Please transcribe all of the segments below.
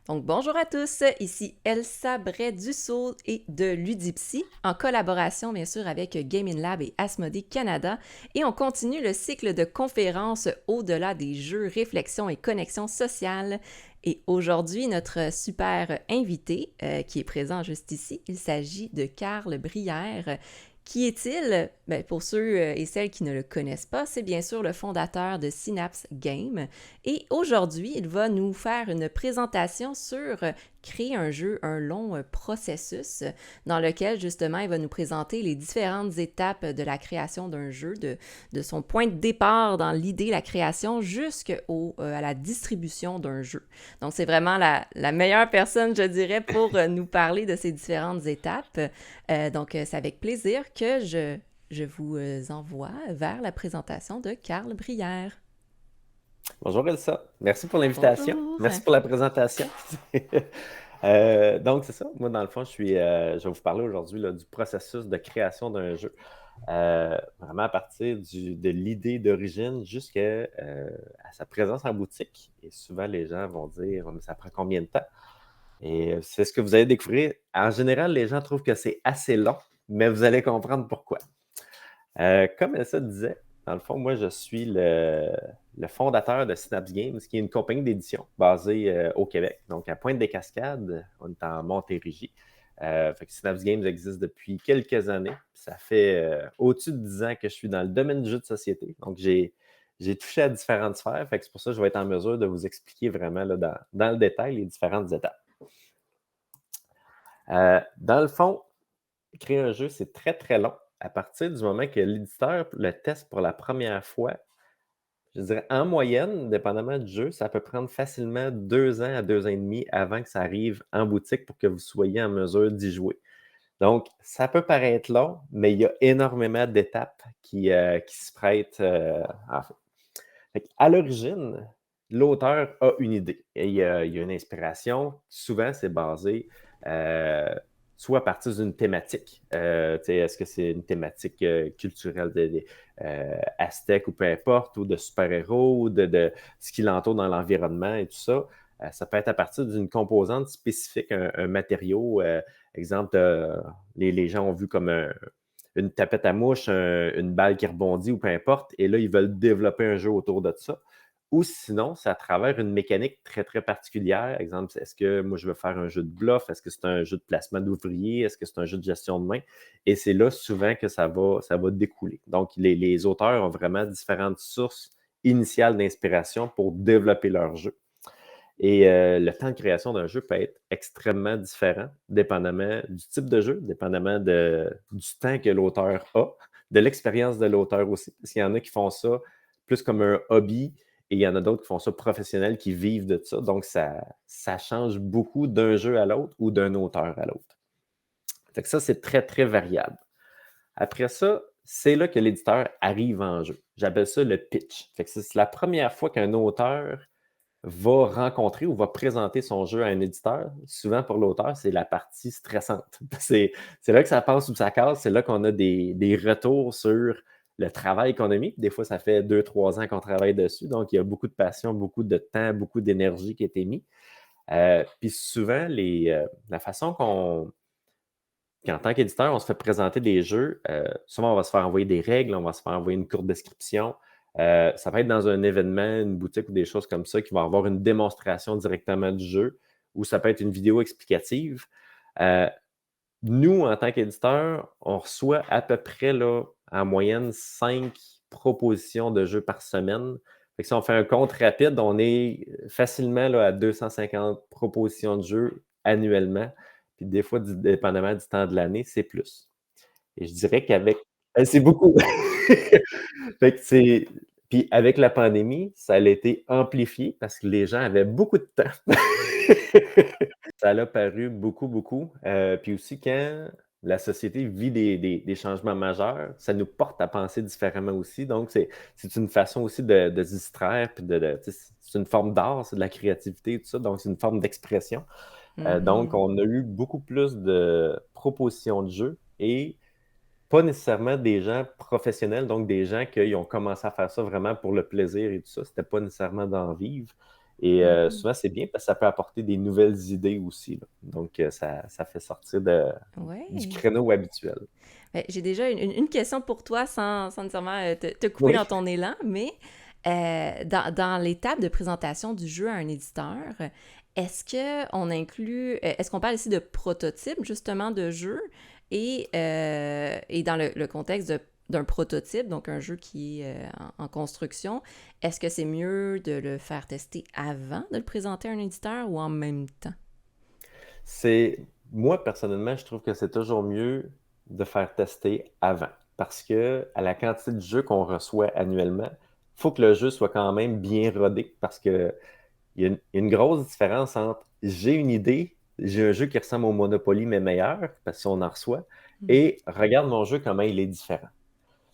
Donc, bonjour à tous, ici Elsa Bray-Dussault et de Ludipsy, en collaboration bien sûr avec Gaming Lab et Asmodée Canada, et on continue le cycle de conférences au-delà des jeux, réflexions et connexions sociales. Et aujourd'hui, notre super invité qui est présent juste ici, il s'agit de Carl Brière. Qui est-il? Ben, pour ceux et celles qui ne le connaissent pas, c'est bien sûr le fondateur de Synapse Games. Et aujourd'hui, il va nous faire une présentation sur créer un jeu, un long processus dans lequel justement il va nous présenter les différentes étapes de la création d'un jeu, de son point de départ dans l'idée, la création, jusqu'à la distribution d'un jeu. Donc c'est vraiment la meilleure personne, je dirais, pour nous parler de ces différentes étapes. Donc c'est avec plaisir que je vous envoie vers la présentation de Carl Brière. Bonjour Elsa, merci pour l'invitation, Bonjour! merci pour la présentation. Donc c'est ça, moi dans le fond, je vais vous parler aujourd'hui là, du processus de création d'un jeu. Vraiment à partir de l'idée d'origine jusqu'à à sa présence en boutique. Et souvent les gens vont dire, mais ça prend combien de temps? Et c'est ce que vous allez découvrir. En général, les gens trouvent que c'est assez long, mais vous allez comprendre pourquoi. Comme Elsa disait, dans le fond, moi, je suis le fondateur de Synapse Games, qui est une compagnie d'édition basée au Québec. Donc, à Pointe-des-Cascades, on est en Montérégie. Fait que Synapse Games existe depuis quelques années. Ça fait au-dessus de 10 ans que je suis dans le domaine du jeu de société. Donc, j'ai touché à différentes sphères. Fait que c'est pour ça que je vais être en mesure de vous expliquer vraiment là, dans le détail les différentes étapes. Dans le fond, créer un jeu, c'est très, très long. À partir du moment que l'éditeur le teste pour la première fois, je dirais en moyenne, dépendamment du jeu, ça peut prendre facilement 2 ans à 2 ans et demi avant que ça arrive en boutique pour que vous soyez en mesure d'y jouer. Donc, ça peut paraître long, mais il y a énormément d'étapes qui se prêtent en fait. À l'origine, l'auteur a une idée et il y a une inspiration. Souvent, c'est basé euh, soit à partir d'une thématique. Est-ce que c'est une thématique culturelle des aztèques ou peu importe, ou de super-héros, ou de ce qui l'entoure dans l'environnement et tout ça. Ça peut être à partir d'une composante spécifique, un matériau. Exemple, les gens ont vu comme une tapette à mouche, une balle qui rebondit ou peu importe, et là, ils veulent développer un jeu autour de ça. Ou sinon, c'est à travers une mécanique très, très particulière. Exemple, est-ce que moi, je veux faire un jeu de bluff? Est-ce que c'est un jeu de placement d'ouvriers? Est-ce que c'est un jeu de gestion de main? Et c'est là souvent que ça va découler. Donc, les auteurs ont vraiment différentes sources initiales d'inspiration pour développer leur jeu. Et le temps de création d'un jeu peut être extrêmement différent, dépendamment du type de jeu, dépendamment du temps que l'auteur a, de l'expérience de l'auteur aussi. Parce qu'il y en a qui font ça plus comme un hobby et il y en a d'autres qui font ça professionnels, qui vivent de ça. Donc, ça change beaucoup d'un jeu à l'autre ou d'un auteur à l'autre. Fait que ça, c'est très, très variable. Après ça, c'est là que l'éditeur arrive en jeu. J'appelle ça le pitch. Fait que c'est la première fois qu'un auteur va rencontrer ou va présenter son jeu à un éditeur. Souvent, pour l'auteur, c'est la partie stressante. C'est là que ça passe ou ça casse. C'est là qu'on a des retours sur le travail qu'on a mis. Des fois, ça fait 2, 3 ans qu'on travaille dessus. Donc, il y a beaucoup de passion, beaucoup de temps, beaucoup d'énergie qui a été mis. Puis souvent, la façon qu'en tant qu'éditeur, on se fait présenter des jeux, souvent on va se faire envoyer des règles, on va se faire envoyer une courte description. Ça peut être dans un événement, une boutique ou des choses comme ça qui vont avoir une démonstration directement du jeu, ou ça peut être une vidéo explicative. Euh, Nous, en tant qu'éditeur, on reçoit à peu près là, en moyenne 5 propositions de jeux par semaine. Fait que si on fait un compte rapide, on est facilement là, à 250 propositions de jeux annuellement. Puis des fois, dépendamment du temps de l'année, c'est plus. Et je dirais qu'avec. C'est beaucoup. Fait que c'est. Puis avec la pandémie, ça a été amplifié parce que les gens avaient beaucoup de temps. Ça l'a paru beaucoup, beaucoup. Puis aussi, quand la société vit des changements majeurs, ça nous porte à penser différemment aussi. Donc, c'est une façon aussi de se distraire. Puis tu sais, c'est une forme d'art, c'est de la créativité, tout ça. Donc, c'est une forme d'expression. Donc, Mhm. on a eu beaucoup plus de propositions de jeux et pas nécessairement des gens professionnels, donc des gens qui ont commencé à faire ça vraiment pour le plaisir et tout ça. C'était pas nécessairement d'en vivre. Et Mhm. souvent, c'est bien parce que ça peut apporter des nouvelles idées aussi, là. Donc, ça fait sortir du Ouais. créneau habituel. Ben, j'ai déjà une question pour toi sans nécessairement te couper Oui. dans ton élan, mais dans l'étape de présentation du jeu à un éditeur, est-ce qu'on inclut, est-ce qu'on parle ici de prototype justement de jeu et dans le contexte d'un prototype, donc un jeu qui est en construction, est-ce que c'est mieux de le faire tester avant de le présenter à un éditeur ou en même temps? Moi, personnellement, je trouve que c'est toujours mieux de faire tester avant. Parce que à la quantité de jeux qu'on reçoit annuellement, il faut que le jeu soit quand même bien rodé. Parce que il y a une grosse différence entre j'ai une idée, j'ai un jeu qui ressemble au Monopoly, mais meilleur, parce qu'on en reçoit, Hmm. et regarde mon jeu, comment il est différent.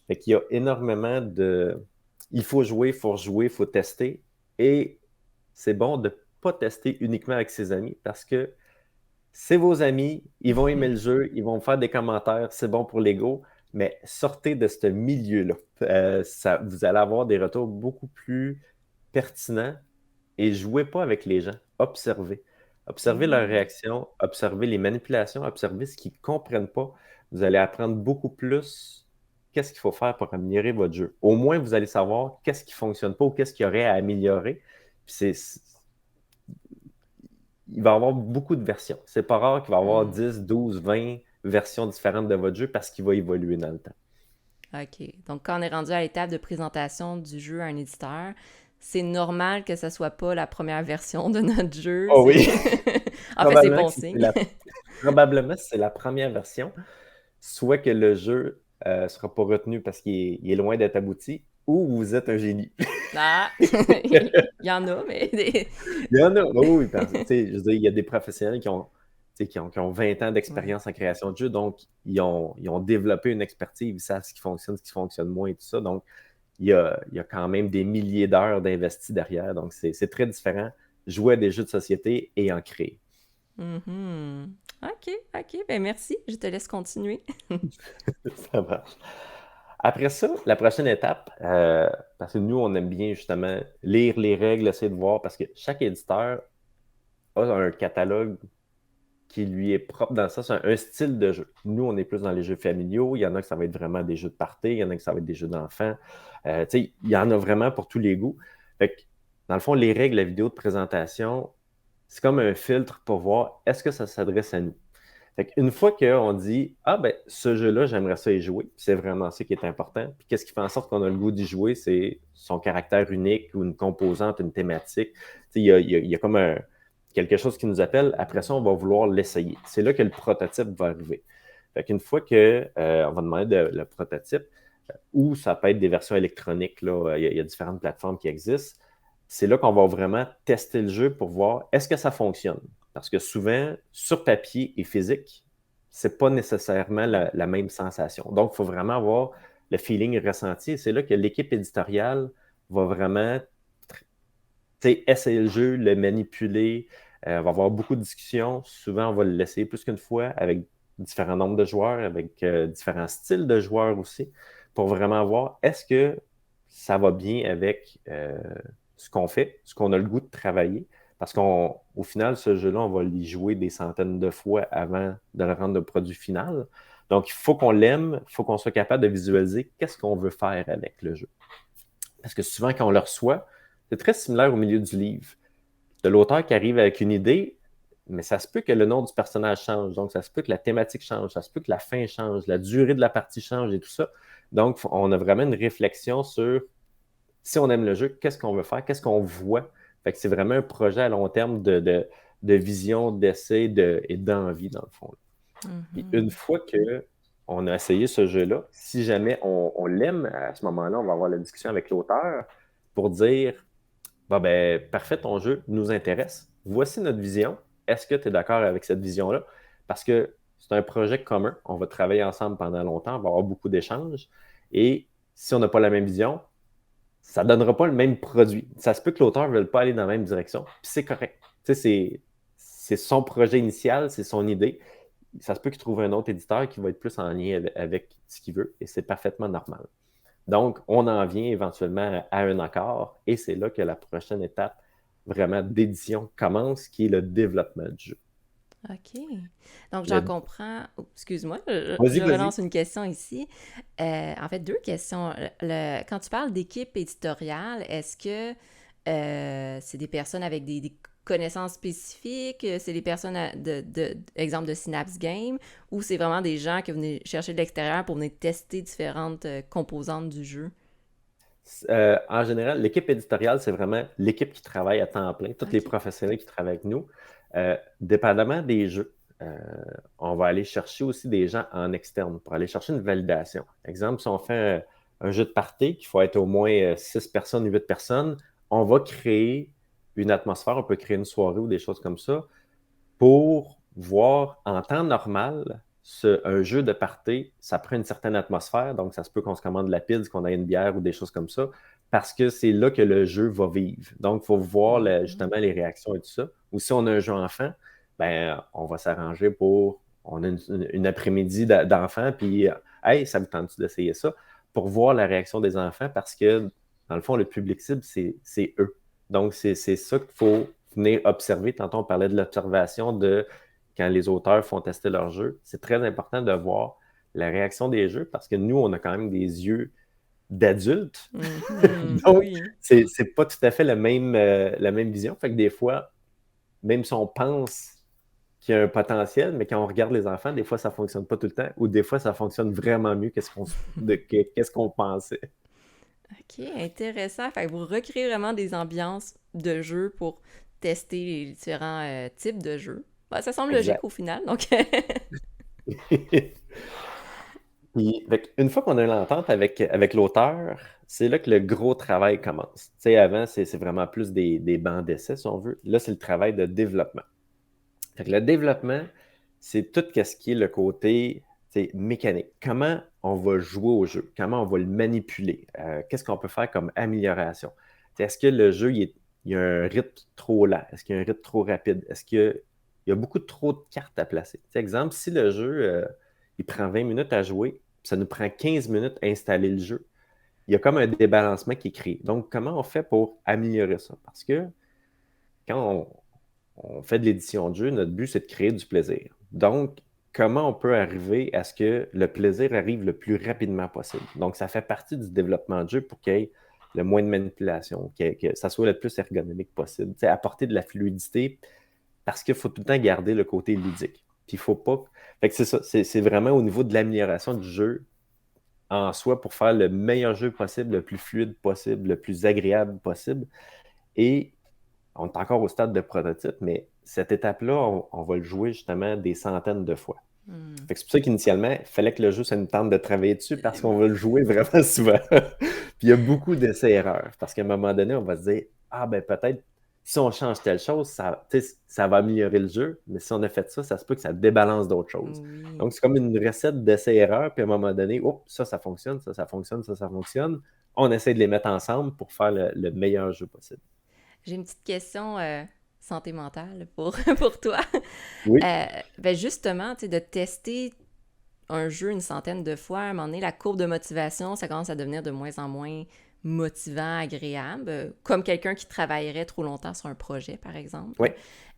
Fait qu'il y a énormément de. Il faut jouer, il faut rejouer, il faut tester. Et c'est bon de ne pas tester uniquement avec ses amis parce que c'est vos amis, ils vont aimer le jeu, ils vont faire des commentaires, c'est bon pour l'ego, mais sortez de ce milieu-là. Vous allez avoir des retours beaucoup plus pertinents et jouez pas avec les gens. Observez. Observez leurs Hmm. réactions, observez les manipulations, observez ce qu'ils ne comprennent pas. Vous allez apprendre beaucoup plus qu'est-ce qu'il faut faire pour améliorer votre jeu. Au moins, vous allez savoir qu'est-ce qui ne fonctionne pas ou qu'est-ce qu'il y aurait à améliorer. Puis il va y avoir beaucoup de versions. C'est pas rare qu'il va y avoir Hmm. 10, 12, 20 versions différentes de votre jeu parce qu'il va évoluer dans le temps. OK. Donc, quand on est rendu à l'étape de présentation du jeu à un éditeur, c'est normal que ce soit pas la première version de notre jeu. Oh oui, En fait, c'est probablement bon que si signe. probablement si c'est la première version, soit que le jeu sera pas retenu parce qu'il est loin d'être abouti, ou vous êtes un génie. Ah! Il y en a, mais Il y en a, oui, oui, tu sais, je veux dire, il y a des professionnels tu sais, qui ont 20 ans Ouais. d'expérience en création de jeux, donc ils ont développé une expertise, ils savent ce qui fonctionne moins et tout ça. Donc, il y a quand même des milliers d'heures d'investis derrière. Donc, c'est très différent jouer à des jeux de société et en créer. Mhm. OK, OK. Ben merci. Je te laisse continuer. Ça marche. Après ça, la prochaine étape, parce que nous, on aime bien justement lire les règles, essayer de voir, parce que chaque éditeur a un catalogue qui lui est propre dans ça, c'est un style de jeu. Nous, on est plus dans les jeux familiaux. Il y en a que ça va être vraiment des jeux de party, il y en a que ça va être des jeux d'enfants. Tu sais, il y en a vraiment pour tous les goûts. Fait que, dans le fond, les règles, la vidéo de présentation, c'est comme un filtre pour voir est-ce que ça s'adresse à nous. Fait qu'une fois qu'on dit ah ben ce jeu-là, j'aimerais ça y jouer, c'est vraiment ça qui est important. Puis qu'est-ce qui fait en sorte qu'on a le goût d'y jouer, c'est son caractère unique ou une composante, une thématique. Tu sais, il y a comme quelque chose qui nous appelle. Après ça, on va vouloir l'essayer. C'est là que le prototype va arriver. Fait qu'une fois que on va demander le prototype, ou ça peut être des versions électroniques, là, il y a différentes plateformes qui existent. C'est là qu'on va vraiment tester le jeu pour voir est-ce que ça fonctionne. Parce que souvent, sur papier et physique, c'est pas nécessairement la même sensation. Donc, il faut vraiment avoir le feeling ressenti. Et c'est là que l'équipe éditoriale va vraiment essayer le jeu, le manipuler. On va avoir beaucoup de discussions. Souvent, on va l'essayer plus qu'une fois avec différents nombres de joueurs, avec différents styles de joueurs aussi, pour vraiment voir est-ce que ça va bien avec ce qu'on fait, ce qu'on a le goût de travailler. Parce qu'au final, ce jeu-là, on va l'y jouer des centaines de fois avant de le rendre le produit final. Donc, il faut qu'on l'aime, il faut qu'on soit capable de visualiser qu'est-ce qu'on veut faire avec le jeu. Parce que souvent, quand on le reçoit, c'est très similaire au milieu du livre. De l'auteur qui arrive avec une idée, mais ça se peut que le nom du personnage change. Donc, ça se peut que la thématique change, ça se peut que la fin change, la durée de la partie change et tout ça. Donc, on a vraiment une réflexion sur si on aime le jeu, qu'est-ce qu'on veut faire, qu'est-ce qu'on voit. Fait que c'est vraiment un projet à long terme de vision, d'essai et d'envie, dans le fond. Puis une Mhm. fois qu'on a essayé ce jeu-là, si jamais on l'aime, à ce moment-là, on va avoir la discussion avec l'auteur pour dire bon, ben, parfait, ton jeu nous intéresse. Voici notre vision. Est-ce que tu es d'accord avec cette vision-là? Parce que c'est un projet commun. On va travailler ensemble pendant longtemps. On va avoir beaucoup d'échanges. Et si on n'a pas la même vision, ça ne donnera pas le même produit. Ça se peut que l'auteur ne veuille pas aller dans la même direction. Puis c'est correct. Tu sais, c'est son projet initial, c'est son idée. Ça se peut qu'il trouve un autre éditeur qui va être plus en lien avec ce qu'il veut. Et c'est parfaitement normal. Donc, on en vient éventuellement à un accord et c'est là que la prochaine étape vraiment d'édition commence, qui est le développement du jeu. OK. Donc, j'en Le... comprends. Oh, excuse-moi, Vas-y, je vas-y. relance une question ici. En fait, deux questions. Quand tu parles d'équipe éditoriale, est-ce que c'est des personnes avec des connaissances spécifiques? C'est des personnes, exemple de Synapse Game, ou c'est vraiment des gens que vous venez chercher de l'extérieur pour venir tester différentes composantes du jeu? En général, l'équipe éditoriale, c'est vraiment l'équipe qui travaille à temps plein, tous les OK. professionnels qui travaillent avec nous. Dépendamment des jeux, on va aller chercher aussi des gens en externe pour aller chercher une validation. Exemple, si on fait un jeu de party, qu'il faut être au moins 6 personnes, 8 personnes, on va créer une atmosphère, on peut créer une soirée ou des choses comme ça pour voir en temps normal un jeu de party, ça prend une certaine atmosphère, donc ça se peut qu'on se commande de la pizza, qu'on ait une bière ou des choses comme ça, parce que c'est là que le jeu va vivre. Donc, il faut voir Mhm. justement les réactions et tout ça. Ou si on a un jeu enfant, ben, on va s'arranger pour, on a une après-midi d'enfants, puis, hey, ça me tente d'essayer ça, pour voir la réaction des enfants, parce que, dans le fond, le public cible, c'est eux. Donc, c'est ça qu'il faut venir observer. Tantôt, on parlait de l'observation de quand les auteurs font tester leur jeu. C'est très important de voir la réaction des jeux parce que nous, on a quand même des yeux d'adultes. Mhm. Donc, Oui. c'est pas tout à fait la même vision. Fait que des fois, même si on pense qu'il y a un potentiel, mais quand on regarde les enfants, des fois, ça fonctionne pas tout le temps ou des fois, ça fonctionne vraiment mieux qu'est-ce qu'on pensait. OK, intéressant. Fait que vous recréez vraiment des ambiances de jeu pour tester les différents types de jeux. Bah, ça semble logique Exact. au final, donc... Puis, une fois qu'on a l'entente avec l'auteur, c'est là que le gros travail commence. Tu sais, avant, c'est vraiment plus des bancs d'essai, si on veut. Là, c'est le travail de développement. Fait que le développement, c'est tout ce qui est le côté mécanique. Comment on va jouer au jeu? Comment on va le manipuler? Qu'est-ce qu'on peut faire comme amélioration? Est-ce que le jeu, il y a un rythme trop lent? Est-ce qu'il y a un rythme trop rapide? Est-ce qu'il y a beaucoup trop de cartes à placer? Exemple, si le jeu, il prend 20 minutes à jouer, ça nous prend 15 minutes à installer le jeu, il y a comme un débalancement qui est créé. Donc, comment on fait pour améliorer ça? Parce que quand on fait de l'édition de jeu, notre but, c'est de créer du plaisir. Donc, comment on peut arriver à ce que le plaisir arrive le plus rapidement possible? Donc, ça fait partie du développement de jeu pour qu'il y ait le moins de manipulation, que ça soit le plus ergonomique possible. Apporter de la fluidité parce qu'il faut tout le temps garder le côté ludique. Puis, il faut pas. Fait que c'est ça, c'est vraiment au niveau de l'amélioration du jeu en soi pour faire le meilleur jeu possible, le plus fluide possible, le plus agréable possible. Et on est encore au stade de prototype, mais cette étape-là, on va le jouer justement des centaines de fois. Hmm. Fait que c'est pour ça qu'initialement, il fallait que le jeu, ça nous tente de travailler dessus parce qu'on va le jouer vraiment souvent. Puis il y a beaucoup d'essais-erreurs parce qu'à un moment donné, on va se dire, ah ben peut-être si on change telle chose, ça va améliorer le jeu, mais si on a fait ça, ça se peut que ça débalance d'autres choses. Oui. Donc c'est comme une recette d'essais-erreurs, puis à un moment donné, oh, ça fonctionne, ça fonctionne, ça fonctionne. On essaie de les mettre ensemble pour faire le meilleur jeu possible. J'ai une petite question santé mentale pour, pour toi. Oui. Ben justement, tu sais, de tester un jeu une centaine de fois, à un moment donné, la courbe de motivation, ça commence à devenir de moins en moins motivant, agréable, comme quelqu'un qui travaillerait trop longtemps sur un projet, par exemple. Oui.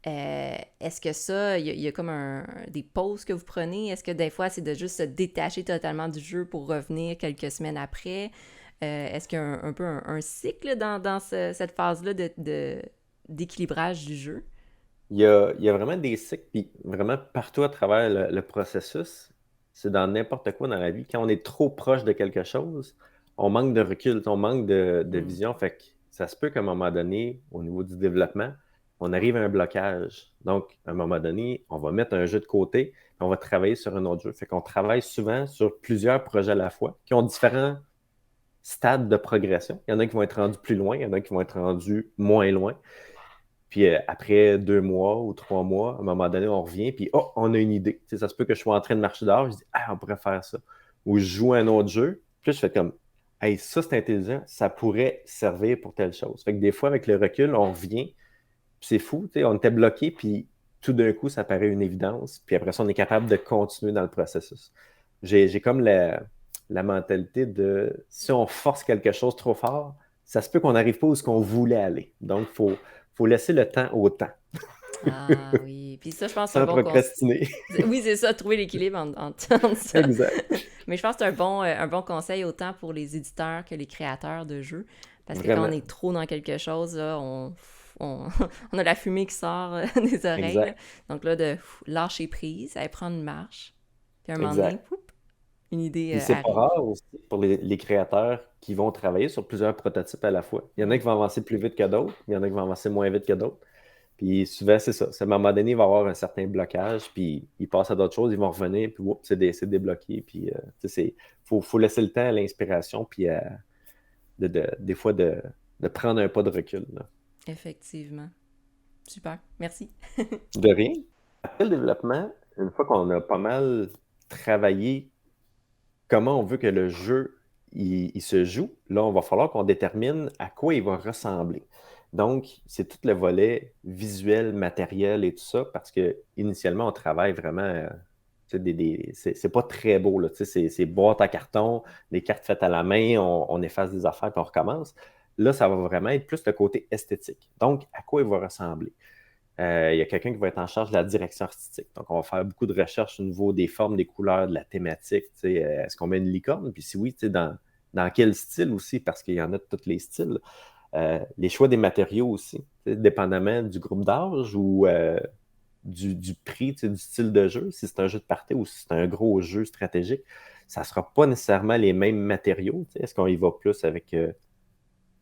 Est-ce que ça, il y a comme des pauses que vous prenez? Est-ce que des fois, c'est de juste se détacher totalement du jeu pour revenir quelques semaines après? Est-ce qu'il y a un peu un cycle dans cette phase-là d'équilibrage du jeu? Il y a vraiment des cycles, puis vraiment partout à travers le processus, c'est dans n'importe quoi dans la vie. Quand on est trop proche de quelque chose, on manque de recul, on manque de Hmm. vision. Fait que ça se peut qu'à un moment donné, au niveau du développement, on arrive à un blocage. Donc, à un moment donné, on va mettre un jeu de côté, puis on va travailler sur un autre jeu. Fait qu'on travaille souvent sur plusieurs projets à la fois, qui ont différents stades de progression. Il y en a qui vont être rendus plus loin, il y en a qui vont être rendus moins loin. Puis après 2 mois ou 3 mois, à un moment donné, on revient, puis oh, on a une idée. Tu sais, ça se peut que je sois en train de marcher dehors, je dis, ah, on pourrait faire ça. Ou je joue à un autre jeu, puis je fais comme, hey, ça c'est intelligent, ça pourrait servir pour telle chose. Fait que des fois, avec le recul, on revient, puis c'est fou, tu sais, on était bloqué, puis tout d'un coup, ça paraît une évidence, puis après ça, on est capable de continuer dans le processus. J'ai comme la mentalité si on force quelque chose trop fort, ça se peut qu'on n'arrive pas où ce qu'on voulait aller. Donc, faut laisser le temps au temps, Ah oui, puis ça, je pense que c'est un sans bon conseil. procrastiner. Oui, c'est ça, trouver l'équilibre entre ça. Exact. Mais je pense que c'est un bon conseil autant pour les éditeurs que les créateurs de jeux. Parce que quand on Vraiment. est trop dans quelque chose, là, on, on a la fumée qui sort des oreilles, là. Exact. Donc là, de lâcher prise, aller prendre une marche, puis un moment donné, Exact. poup, une idée Puis c'est pas arrive. rare aussi pour les créateurs qui vont travailler sur plusieurs prototypes à la fois. Il y en a Ouais, qui vont avancer plus vite que d'autres, il y en a qui vont avancer moins vite que d'autres. Puis souvent, c'est ça. C'est à un moment donné, il va y avoir un certain blocage, puis ils passent à d'autres choses, ils vont revenir, puis oups, c'est débloqué. Puis, tu sais, faut laisser le temps à l'inspiration, puis des fois de prendre un pas de recul, là. effectivement. Super, merci. De rien. Après le développement, une fois qu'on a pas mal travaillé comment on veut que le jeu il se joue, là, on va falloir qu'on détermine à quoi il va ressembler. Donc, c'est tout le volet visuel, matériel et tout ça, parce que initialement, on travaille vraiment. Tu sais, c'est pas très beau, là. Tu sais, c'est boîte à carton, des cartes faites à la main, on efface des affaires puis on recommence. Là, ça va vraiment être plus le côté esthétique. Donc, à quoi il va ressembler? Il y a quelqu'un qui va être en charge de la direction artistique. Donc, on va faire beaucoup de recherches au niveau des formes, des couleurs, de la thématique. Tu sais, est-ce qu'on met une licorne? Puis si oui, tu sais, dans quel style aussi? Parce qu'il y en a de tous les styles. Les choix des matériaux aussi, tu sais, dépendamment du groupe d'âge ou du prix, tu sais, du style de jeu. Si c'est un jeu de party ou si c'est un gros jeu stratégique, ça ne sera pas nécessairement les mêmes matériaux. Tu sais. Est-ce qu'on y va plus avec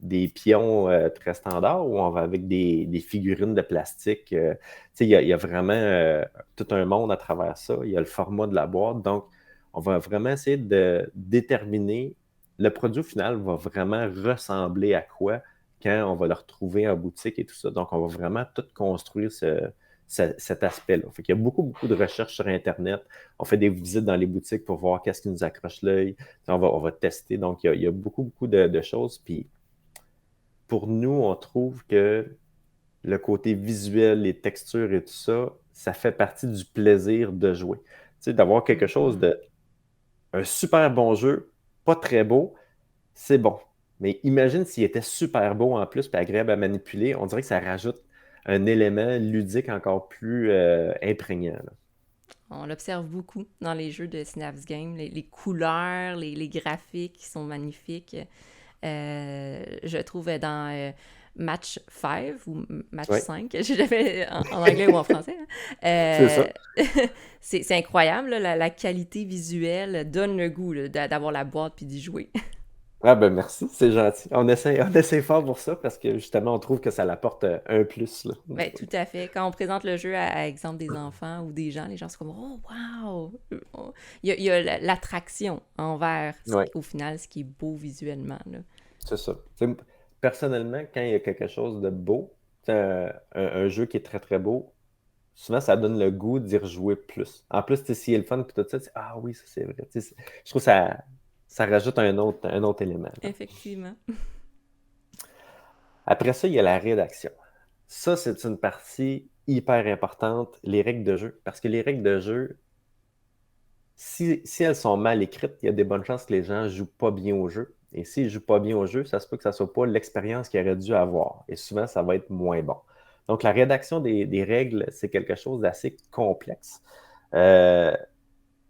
des pions très standards ou on va avec des figurines de plastique. Il y a vraiment tout un monde à travers ça. Il y a le format de la boîte. Donc, on va vraiment essayer de déterminer le produit final va vraiment ressembler à quoi quand on va le retrouver en boutique et tout ça. Donc, on va vraiment tout construire cet aspect-là. Fait qu'il y a beaucoup, beaucoup de recherches sur Internet. On fait des visites dans les boutiques pour voir qu'est-ce qui nous accroche l'œil. On va tester. Donc, il y a beaucoup, beaucoup de choses. Puis, pour nous, on trouve que le côté visuel, les textures et tout ça, ça fait partie du plaisir de jouer. Tu sais, d'avoir quelque chose Mhm. de un super bon jeu, pas très beau, c'est bon. Mais imagine s'il était super beau en plus et agréable à manipuler, on dirait que ça rajoute un élément ludique encore plus imprégnant, là. On l'observe beaucoup dans les jeux de Synapse Game, les couleurs, les graphiques qui sont magnifiques. Je trouve dans Match 5 ou Match Oui, 5, je sais jamais en anglais ou en français, c'est hein. ça. C'est incroyable, là, la qualité visuelle donne le goût là, d'avoir la boîte puis d'y jouer. Ah ben merci, c'est gentil. On essaie fort pour ça parce que justement, on trouve que ça l'apporte un plus, là. Ben, tout à fait. Quand on présente le jeu à exemple des enfants ou des gens, les gens sont comme oh wow! Il y a l'attraction envers Ouais. au final ce qui est beau visuellement. Là. C'est ça. Tu sais, personnellement, quand il y a quelque chose de beau, tu sais, un jeu qui est très très beau, souvent ça donne le goût d'y rejouer plus. En plus, tu sais, s'il y a le fun puis tout ça, ah oui, ça c'est vrai. Tu sais, je trouve que ça rajoute un autre élément, là. Effectivement. Après ça, il y a la rédaction. Ça, c'est une partie hyper importante, les règles de jeu. Parce que les règles de jeu, si elles sont mal écrites, il y a des bonnes chances que les gens ne jouent pas bien au jeu. Et s'ils ne jouent pas bien au jeu, ça se peut que ça ne soit pas l'expérience qu'ils auraient dû avoir. Et souvent, ça va être moins bon. Donc, la rédaction des règles, c'est quelque chose d'assez complexe. Euh,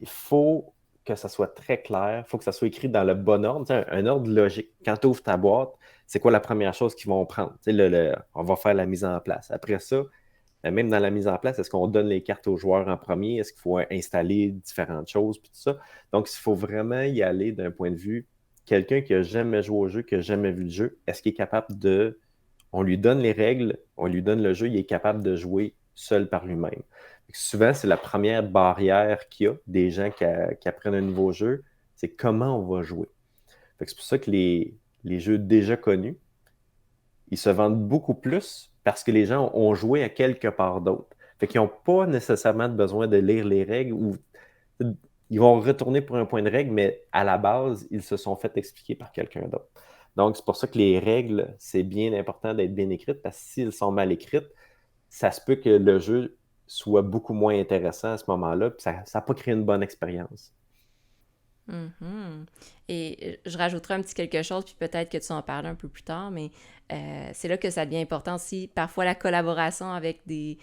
il faut que ça soit très clair, il faut que ça soit écrit dans le bon ordre, tu sais, un ordre logique. Quand tu ouvres ta boîte, c'est quoi la première chose qu'ils vont prendre? Tu sais, on va faire la mise en place. Après ça, même dans la mise en place, est-ce qu'on donne les cartes aux joueurs en premier? Est-ce qu'il faut installer différentes choses? Puis tout ça. Donc, il faut vraiment y aller d'un point de vue, quelqu'un qui n'a jamais joué au jeu, qui n'a jamais vu le jeu, est-ce qu'il est capable de... On lui donne les règles, on lui donne le jeu, il est capable de jouer seul par lui-même. Souvent, c'est la première barrière qu'il y a des gens qui apprennent un nouveau jeu, c'est comment on va jouer. C'est pour ça que les jeux déjà connus, ils se vendent beaucoup plus parce que les gens ont joué à quelque part d'autre. Fait qu'ils n'ont pas nécessairement besoin de lire les règles ou ils vont retourner pour un point de règle, mais à la base, ils se sont fait expliquer par quelqu'un d'autre. Donc, c'est pour ça que les règles, c'est bien important d'être bien écrites parce que s'ils sont mal écrites, ça se peut que le jeu soit beaucoup moins intéressant à ce moment-là, puis ça n'a pas créé une bonne expérience. Mhm. Et je rajouterai un petit quelque chose, puis peut-être que tu en parles un peu plus tard, mais c'est là que ça devient important aussi. Parfois, la collaboration avec des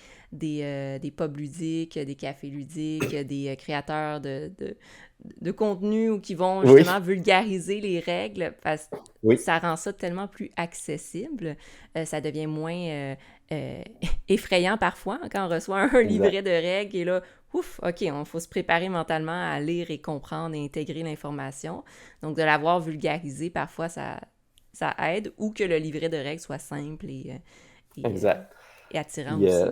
pubs ludiques, des cafés ludiques, des créateurs de contenu ou qui vont Oui, justement vulgariser les règles, parce que oui, ça rend ça tellement plus accessible. Ça devient moins euh, effrayant parfois quand on reçoit un exact. livret de règles et là, ouf, OK, il faut se préparer mentalement à lire et comprendre et intégrer l'information. Donc, de l'avoir vulgarisé, parfois, ça aide, ou que le livret de règles soit simple et, euh, Exact. et attirant Puis, aussi.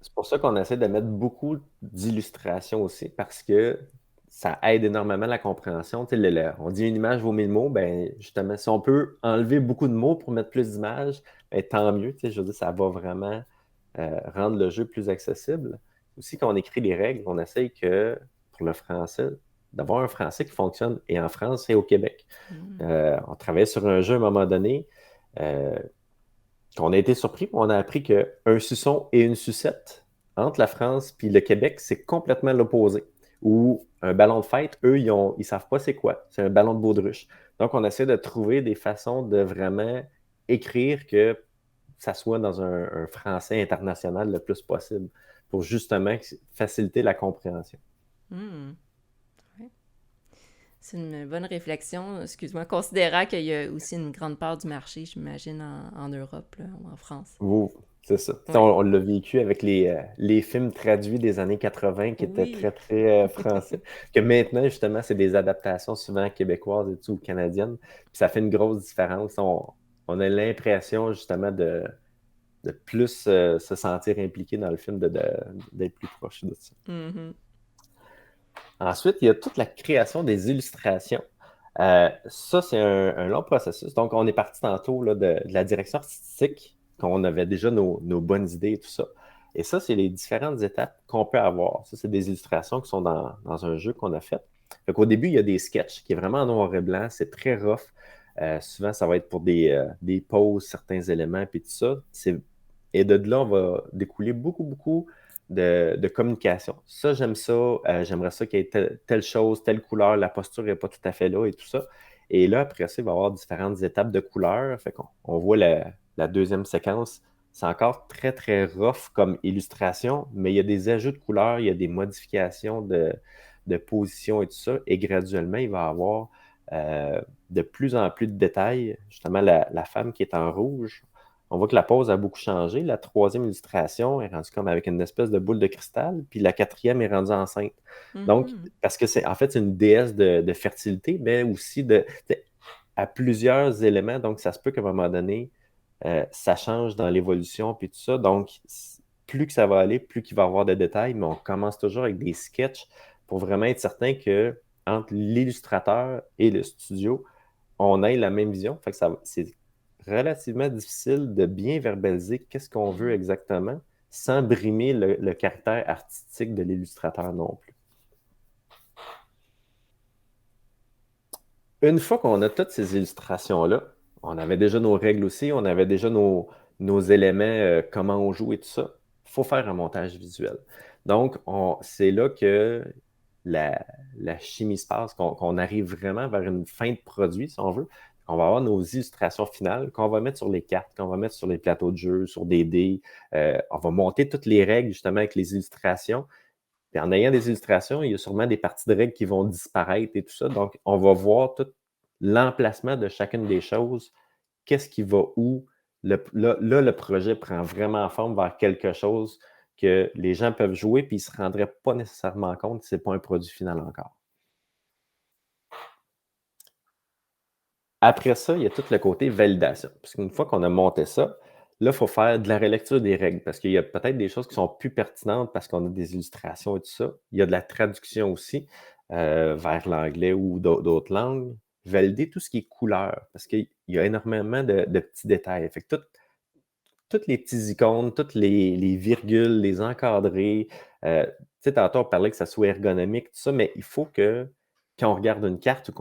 c'est pour ça qu'on essaie de mettre beaucoup d'illustrations aussi, parce que ça aide énormément la compréhension. Tu sais, on dit une image vaut mille mots, ben justement, si on peut enlever beaucoup de mots pour mettre plus d'images, ben, tant mieux. Tu sais, je veux dire, ça va vraiment rendre le jeu plus accessible. Aussi, quand on écrit les règles, on essaye que, pour le français, d'avoir un français qui fonctionne et en France et au Québec. Mm. On travaillait sur un jeu à un moment donné. euh, on a été surpris, on a appris qu'un suçon et une sucette, entre la France puis le Québec, c'est complètement l'opposé. Ou un ballon de fête, eux, ils savent pas c'est quoi. C'est un ballon de baudruche. Donc, on essaie de trouver des façons de vraiment écrire que ça soit dans un français international le plus possible pour justement faciliter la compréhension. Mm. Ouais. C'est une bonne réflexion, excuse-moi, considérant qu'il y a aussi une grande part du marché, j'imagine, en Europe, là, ou en France. Vous, c'est ça. Oui. On l'a vécu avec les films traduits des années 80 qui étaient Oui. très, très français. Que maintenant, justement, c'est des adaptations souvent québécoises et tout, ou canadiennes. Puis ça fait une grosse différence. On a l'impression, justement, de plus se sentir impliqué dans le film, d'être plus proche de ça. Mhm. Ensuite, il y a toute la création des illustrations. Ça, c'est un long processus. Donc, on est parti tantôt là, de la direction artistique, qu'on avait déjà nos bonnes idées et tout ça. Et ça, c'est les différentes étapes qu'on peut avoir. Ça, c'est des illustrations qui sont dans un jeu qu'on a fait. Fait qu'au début, il y a des sketchs qui est vraiment en noir et blanc. C'est très rough. Souvent, ça va être pour des poses, certains éléments, puis tout ça. Et de là, on va découler beaucoup, beaucoup de communication. Ça, j'aime ça. J'aimerais ça qu'il y ait telle chose, telle couleur, la posture n'est pas tout à fait là et tout ça. Et là, après ça, il va y avoir différentes étapes de couleurs. Fait qu'on voit la deuxième séquence. C'est encore très, très rough comme illustration, mais il y a des ajouts de couleurs, il y a des modifications de position et tout ça. Et graduellement, il va y avoir de plus en plus de détails. Justement, la femme qui est en rouge, on voit que la pose a beaucoup changé. La troisième illustration est rendue comme avec une espèce de boule de cristal, puis la quatrième est rendue enceinte. Donc, Mhm. parce que c'est en fait c'est une déesse de fertilité, mais aussi à plusieurs éléments. Donc, ça se peut qu'à un moment donné, ça change dans l'évolution, puis tout ça. Donc, plus que ça va aller, plus qu'il va y avoir de détails, mais on commence toujours avec des sketchs pour vraiment être certain que entre l'illustrateur et le studio, on ait la même vision. Fait que c'est relativement difficile de bien verbaliser qu'est-ce qu'on veut Mhm. exactement sans brimer le caractère artistique de l'illustrateur non plus. Une fois qu'on a toutes ces illustrations-là, on avait déjà nos règles aussi, on avait déjà nos éléments, comment on joue et tout ça. Il faut faire un montage visuel. Donc, c'est là que la, la chimie se passe, qu'on arrive vraiment vers une fin de produit, si on veut. On va avoir nos illustrations finales qu'on va mettre sur les cartes, qu'on va mettre sur les plateaux de jeu, sur des dés. On va monter toutes les règles justement avec les illustrations. Puis en ayant des illustrations, il y a sûrement des parties de règles qui vont disparaître et tout ça. Donc, on va voir tout l'emplacement de chacune des choses, qu'est-ce qui va où. Là, le projet prend vraiment forme vers quelque chose que les gens peuvent jouer, puis ils ne se rendraient pas nécessairement compte que ce n'est pas un produit final encore. Après ça, il y a tout le côté validation. Parce qu'une fois qu'on a monté ça, là, il faut faire de la relecture des règles. Parce qu'il y a peut-être des choses qui sont plus pertinentes parce qu'on a des illustrations et tout ça. Il y a de la traduction aussi vers l'anglais ou d'autres langues. Valider tout ce qui est couleur. Parce qu'il y a énormément de petits détails. Fait que toutes les petits icônes, toutes les virgules, les encadrés. Tu sais, tantôt, on parlait que ça soit ergonomique, tout ça, mais il faut que quand on regarde une carte ou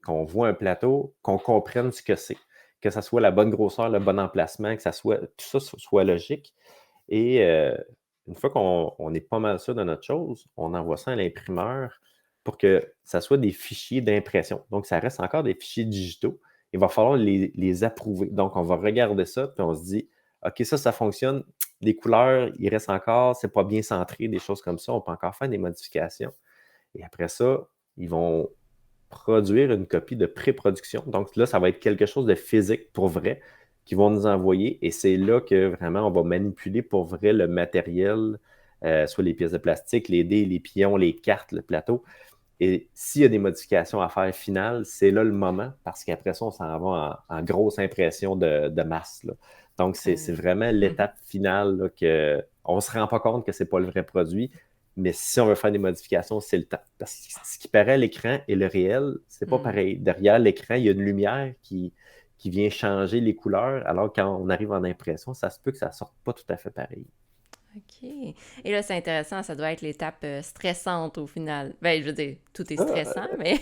qu'on voit un plateau, qu'on comprenne ce que c'est. Que ça soit la bonne grosseur, le bon emplacement, que ça soit, tout ça soit logique. Et une fois qu'on est pas mal sûr de notre chose, on envoie ça à l'imprimeur. pour que ça soit des fichiers d'impression. Donc, ça reste encore des fichiers digitaux. Il va falloir les approuver. Donc, on va regarder ça, puis on se dit, OK, ça fonctionne. Les couleurs, il reste encore, c'est pas bien centré, des choses comme ça. On peut encore faire des modifications. Et après ça, ils vont produire une copie de pré-production. Donc là, ça va être quelque chose de physique pour vrai qu'ils vont nous envoyer. Et c'est là que vraiment on va manipuler pour vrai le matériel, soit les pièces de plastique, les dés, les pions, les cartes, le plateau. Et s'il y a des modifications à faire finales, c'est là le moment, parce qu'après ça, on s'en va en grosse impression de masse, là. Donc, c'est Oh. vraiment l'étape finale là, que on ne se rend pas compte que c'est pas le vrai produit, mais si on veut faire des modifications, c'est le temps. Parce que ce qui paraît à l'écran et le réel, c'est pas pareil. Derrière l'écran, il y a une lumière qui vient changer les couleurs, alors quand on arrive en impression, ça se peut que ça sorte pas tout à fait pareil. OK. Et là, c'est intéressant, ça doit être l'étape stressante au final. Ben, je veux dire, tout est Ça, stressant, mais...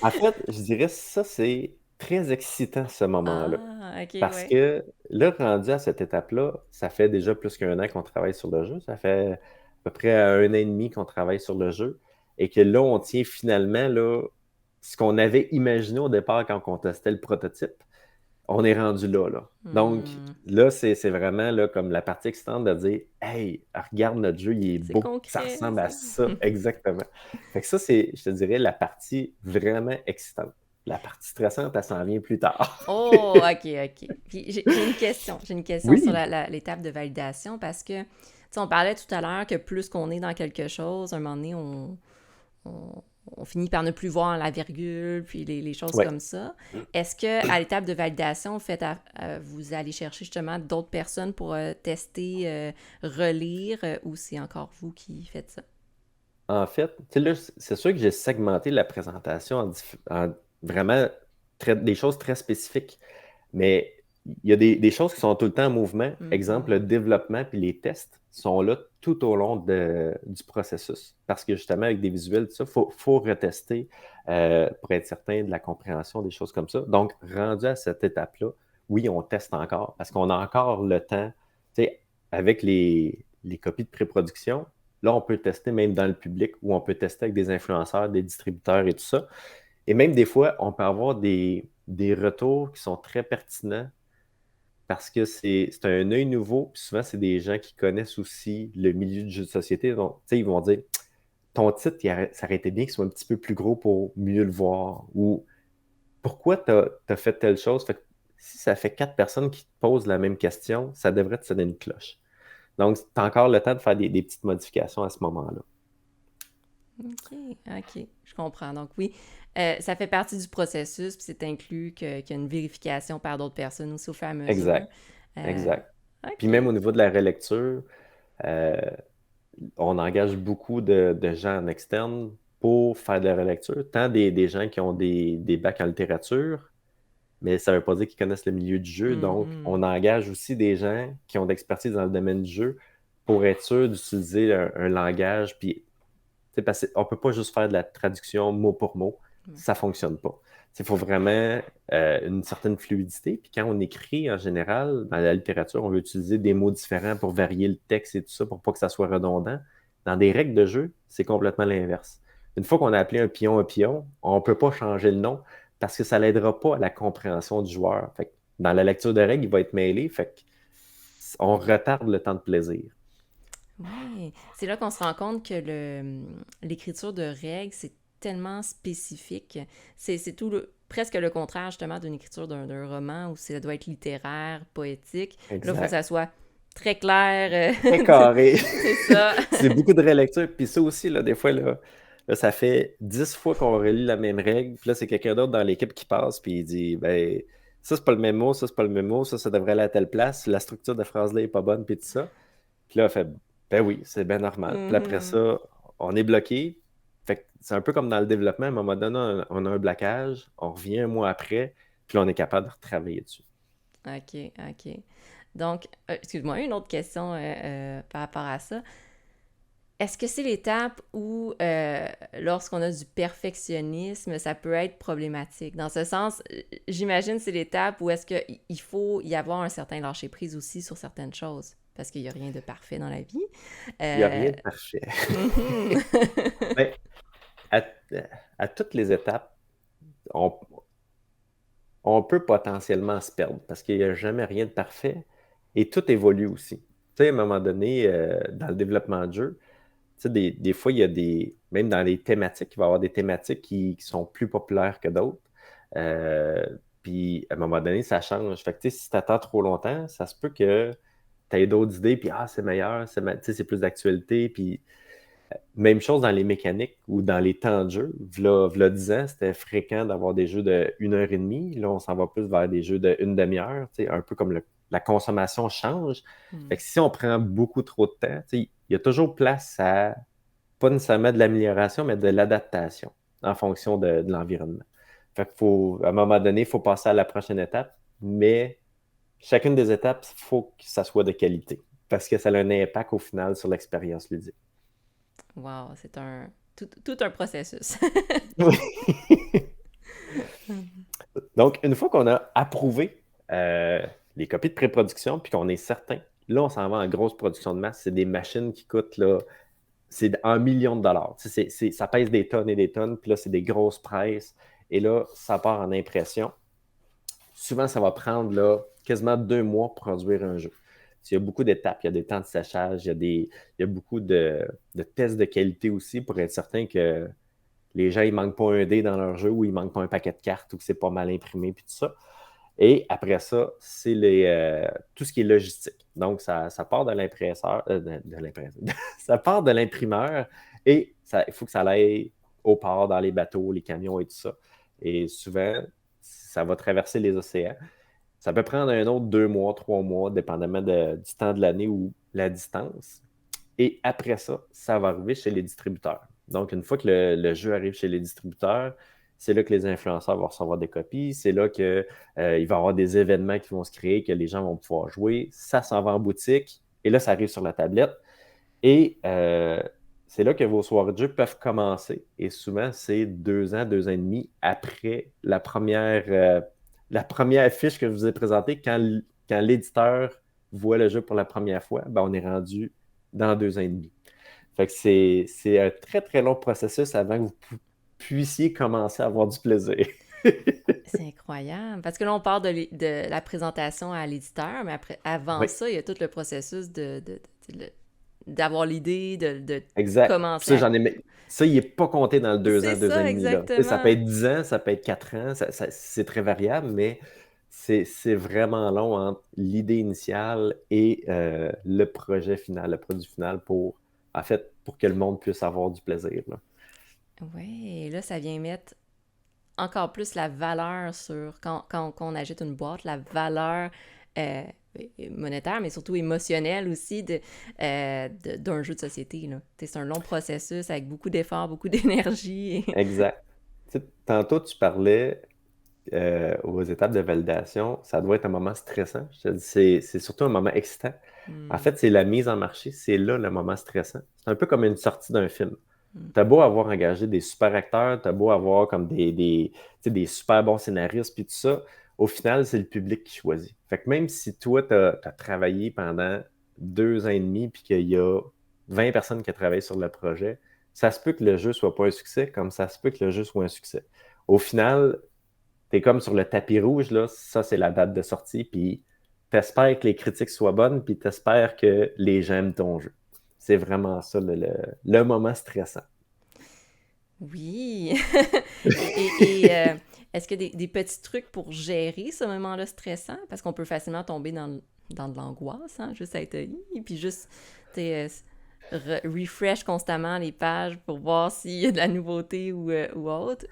en fait, je dirais ça, c'est très excitant, ce moment-là. Ah, OK, Parce ouais. que là, rendu à cette étape-là, ça fait déjà plus qu'1 an qu'on travaille sur le jeu. Ça fait à peu près 1 an et demi qu'on travaille sur le jeu. Et que là, on tient finalement là, ce qu'on avait imaginé au départ quand on testait le prototype. On est rendu là, là. Donc Hmm. là, c'est vraiment là, comme la partie excitante de dire Hey, regarde notre jeu, il est C'est beau. Ça concret, ressemble à ça. ça. Exactement. Fait que ça, c'est, je te dirais, la partie vraiment excitante. La partie stressante, elle s'en vient plus tard. Oh, OK, OK. Puis j'ai une question. J'ai une question sur Oui, l'étape de validation parce que, tu sais, on parlait tout à l'heure que plus qu'on est dans quelque chose, à un moment donné, on, on finit par ne plus voir la virgule, puis les choses ouais. comme ça. Est-ce que à l'étape de validation, vous allez chercher justement d'autres personnes pour tester, relire, ou c'est encore vous qui faites ça? En fait, tu sais, là, c'est sûr que j'ai segmenté la présentation en vraiment des choses très spécifiques. Mais il y a des choses qui sont tout le temps en mouvement. Exemple, Mhm. le développement puis les tests sont là tout au long du processus. Parce que justement, avec des visuels, tout ça, faut retester pour être certain de la compréhension des choses comme ça. Donc, rendu à cette étape-là, oui, on teste encore parce qu'on a encore le temps. Tu sais, avec les copies de pré-production, là, on peut tester même dans le public ou on peut tester avec des influenceurs, des distributeurs et tout ça. Et même des fois, on peut avoir des retours qui sont très pertinents parce que c'est un œil nouveau, puis souvent, c'est des gens qui connaissent aussi le milieu du jeu de société. Donc, tu sais, ils vont dire, ton titre, ça aurait été bien qu'il soit un petit peu plus gros pour mieux le voir. Ou pourquoi tu as fait telle chose? Fait que si ça fait 4 personnes qui te posent la même question, ça devrait te sonner une cloche. Donc, tu as encore le temps de faire des petites modifications à ce moment-là. OK, OK, je comprends. Donc oui, ça fait partie du processus, puis c'est inclus qu'il y a une vérification par d'autres personnes aussi au fur et à mesure. Exact, Euh, exact. Puis OK. même au niveau de la relecture, euh, on engage beaucoup de gens en externe pour faire de la relecture, tant des gens qui ont des bacs en littérature, mais ça ne veut pas dire qu'ils connaissent le milieu du jeu. Donc, Mhm. on engage aussi des gens qui ont d'expertise dans le domaine du jeu pour être sûr d'utiliser un langage. Puis, tu sais, parce qu'on ne peut pas juste faire de la traduction mot pour mot. Ouais. Ça ne fonctionne pas. Il faut vraiment une certaine fluidité. Puis quand on écrit en général, dans la littérature, on veut utiliser des mots différents pour varier le texte et tout ça, pour pas que ça soit redondant. Dans des règles de jeu, c'est complètement l'inverse. Une fois qu'on a appelé un pion, on ne peut pas changer le nom parce que ça l'aidera pas à la compréhension du joueur. Fait que dans la lecture de règles, il va être mêlé. Fait que on retarde le temps de plaisir. Oui, c'est là qu'on se rend compte que l'écriture de règles, c'est tellement spécifique. C'est presque le contraire justement d'une écriture d'un roman où ça doit être littéraire, poétique. Là, il faut que Exact. ça soit très clair. Très carré. C'est ça. C'est beaucoup de relecture. Puis ça aussi, là, des fois, là, ça fait 10 fois qu'on relit la même règle. Puis là, c'est quelqu'un d'autre dans l'équipe qui passe. Puis il dit, ben, ça, c'est pas le même mot, ça, c'est pas le même mot, ça devrait aller à telle place. La structure de phrase-là est pas bonne, puis tout ça. Puis là, on fait, ben oui, c'est bien normal. Puis après Mhm. ça, on est bloqué. Fait que c'est un peu comme dans le développement. À un moment donné, on a un blocage. On revient un mois après. Puis là, on est capable de retravailler dessus. OK, OK. Donc, excuse-moi, une autre question par rapport à ça. Est-ce que c'est l'étape où, lorsqu'on a du perfectionnisme, ça peut être problématique? Dans ce sens, j'imagine c'est l'étape où est-ce qu'il faut y avoir un certain lâcher-prise aussi sur certaines choses, parce qu'il n'y a rien de parfait dans la vie. Il n'y a Euh, rien de parfait. mhm. Ben, à toutes les étapes, on, on peut potentiellement se perdre parce qu'il n'y a jamais rien de parfait et tout évolue aussi. Tu sais, à un moment donné, dans le développement de jeu, tu sais, des fois, il y a même dans les thématiques, il va y avoir des thématiques qui sont plus populaires que d'autres. Euh, Puis, à un moment donné, ça change. Fait que, tu sais, si tu attends trop longtemps, ça se peut que tu aies d'autres idées, puis c'est meilleur, tu sais, c'est plus d'actualité. Puis, même chose dans les mécaniques ou dans les temps de jeu. V'là 10 ans, c'était fréquent d'avoir des jeux de 1 heure et demie. Là, on s'en va plus vers des jeux de une demi-heure, tu sais, un peu comme la consommation change. Fait que si on prend beaucoup trop de temps, tu sais, il y a toujours place à pas nécessairement de l'amélioration, mais de l'adaptation en fonction de l'environnement. Fait qu'il faut, à un moment donné, il faut passer à la prochaine étape, mais chacune des étapes, il faut que ça soit de qualité parce que ça a un impact au final sur l'expérience ludique. Wow, c'est tout un processus. Oui. Donc, une fois qu'on a approuvé les copies de pré-production, puis qu'on est certain, là, on s'en va en grosse production de masse. C'est des machines qui coûtent, là, c'est 1 million de dollars. Tu sais, ça pèse des tonnes et des tonnes, puis là, c'est des grosses presses. Et là, ça part en impression. Souvent, ça va prendre là, quasiment 2 mois pour produire un jeu. Il y a beaucoup d'étapes, il y a des temps de séchage, il y a beaucoup de tests de qualité aussi pour être certain que les gens, ils manquent pas un dé dans leur jeu ou ils manquent pas un paquet de cartes ou que c'est pas mal imprimé, puis tout ça. Et après ça, c'est tout ce qui est logistique. Donc, ça part de l'impresseur, ça part de l'imprimeur et il faut que ça aille au port, dans les bateaux, les camions et tout ça. Et souvent, ça va traverser les océans. Ça peut prendre un autre 2 mois, 3 mois, dépendamment du temps de l'année ou la distance. Et après ça, ça va arriver chez les distributeurs. Donc, une fois que le jeu arrive chez les distributeurs, c'est là que les influenceurs vont recevoir des copies. C'est là qu'il va y avoir des événements qui vont se créer, que les gens vont pouvoir jouer. Ça s'en va en boutique. Et là, ça arrive sur la tablette. Et c'est là que vos soirées de jeu peuvent commencer. Et souvent, c'est 2 ans, 2 ans et demi après la première fiche que je vous ai présentée. Quand l'éditeur voit le jeu pour la première fois, ben, on est rendu dans 2 ans et demi. Fait que c'est un très, très long processus avant que vous puissiez commencer à avoir du plaisir. C'est incroyable. Parce que là, on part de la présentation à l'éditeur, mais avant Oui, ça, il y a tout le processus d'avoir l'idée, de exact. Puis commencer ça, à... ça, il n'est pas compté dans le deux C'est ans, deux ans ça, et demi, là. Tu sais, ça peut exactement. être 10 ans, ça peut être 4 ans, c'est très variable, mais c'est vraiment long entre l'idée initiale et le projet final, le produit final en fait, pour que le monde puisse avoir du plaisir, là. Oui, là, ça vient mettre encore plus la valeur sur, quand on achète une boîte, la valeur euh, monétaire, mais surtout émotionnelle aussi d'un jeu de société, là. C'est un long processus avec beaucoup d'efforts, beaucoup d'énergie. Exact. Tu sais, tantôt, tu parlais aux étapes de validation, ça doit être un moment stressant. Je te dis, c'est surtout un moment excitant. En Hmm, fait, c'est la mise en marché, c'est là le moment stressant. C'est un peu comme une sortie d'un film. hmm. T'as beau avoir engagé des super acteurs, t'as beau avoir comme tu sais, des super bons scénaristes, puis tout ça, au final, c'est le public qui choisit. Fait que même si toi, t'as travaillé pendant 2 ans et demi, puis qu'il y a 20 personnes qui ont travaillé sur le projet, ça se peut que le jeu soit pas un succès, comme ça se peut que le jeu soit un succès. Au final, t'es comme sur le tapis rouge, là, ça, c'est la date de sortie, puis t'espères que les critiques soient bonnes, puis t'espères que les gens aiment ton jeu. C'est vraiment ça, le moment stressant. Oui. Et est-ce qu'il y a des petits trucs pour gérer ce moment-là stressant? Parce qu'on peut facilement tomber dans de l'angoisse, hein, juste à être et puis juste t'sais, refresh constamment les pages pour voir s'il y a de la nouveauté ou autre.